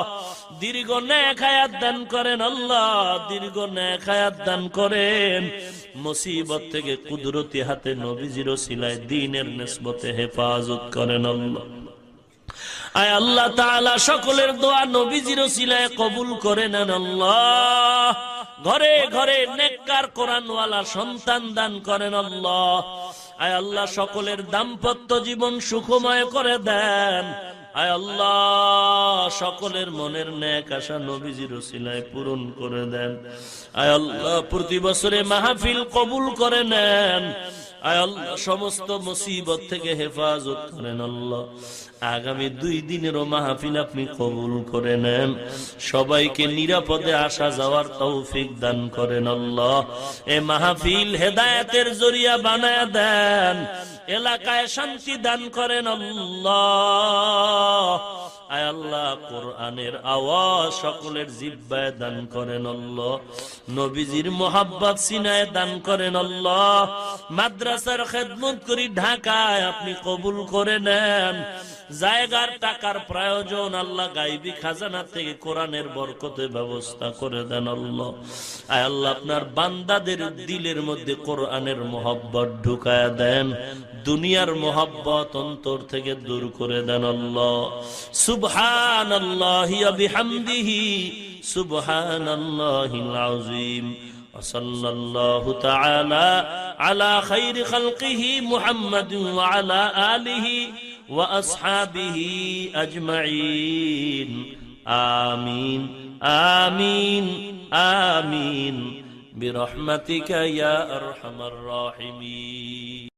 দীর্ঘ নেক হায়াত দান করেন আল্লাহ, দীর্ঘ নেক হায়াত দান করেন। মুসিবত থেকে কুদরতি হাতে নবীজির ওসিলায় দ্বীনের নিসবতে হেফাজত করেন আল্লাহ। আয় আল্লাহ তাআলা, সকলের দোয়া নবীজির ওসিলায় কবুল করে নেন আল্লাহ। ঘরে ঘরে নেককার কোরআনওয়ালা সন্তান দান করেন আল্লাহ। আয় আল্লাহ, সকলের দাম্পত্য জীবন সুখময় করে দেন। আয় আল্লাহ, সকলের মনের নেক আশা নবীজির ওসিলায় পূরণ করে দেন। আয় আল্লাহ, প্রতি বছরে মাহফিল কবুল করে নেন। আয় আল্লাহ, সমস্ত মুসিবত থেকে হেফাজত করেন আল্লাহ। আগামী 2 দিনেরও মাহফিল আপনি কবুল করে নেন। সবাইকে নিরাপদে আসা যাওয়ার তৌফিক দান করেন আল্লাহ। এ মাহফিল হেদায়েতের জরিয়া বানায়া দেন। এলাকায় শান্তি দান করেন আল্লাহ। আয় আল্লাহ, কোরআনের আওয়াজ সকলের জিহ্বায় দান করেন আল্লাহ। নবীজির মোহাব্বত সিনায় দান করেন আল্লাহ। মাদ্রাসার খেদমত করি ঢাকায়, আপনি কবুল করে নেন। জায়গার টাকার প্রয়োজন আল্লাহ, গায়বী খাজানা থেকে কোরআনের বরকতে ব্যবস্থা করে দেন আল্লাহ। আয় আল্লাহ, আপনার বান্দাদের দিলের মধ্যে কোরআনের মোহাব্বত ঢুকায়া দেন। দুনিয়ার মোহাব্বত অন্তর থেকে দূর করে দেন আল্লাহ। সুবহানাল্লাহি ওয়া বিহামদিহি, সুবহানাল্লাহিল আযীম। সাল্লাল্লাহু তাআলা আলা খাইরি খালকিহি মুহাম্মাদিন ওয়া আলা আলিহি ওয়া আসহাবিহি আজমাইন। আমিন আমিন আমিন বিরহমাতিকা ইয়া আরহামার রাহিমিন।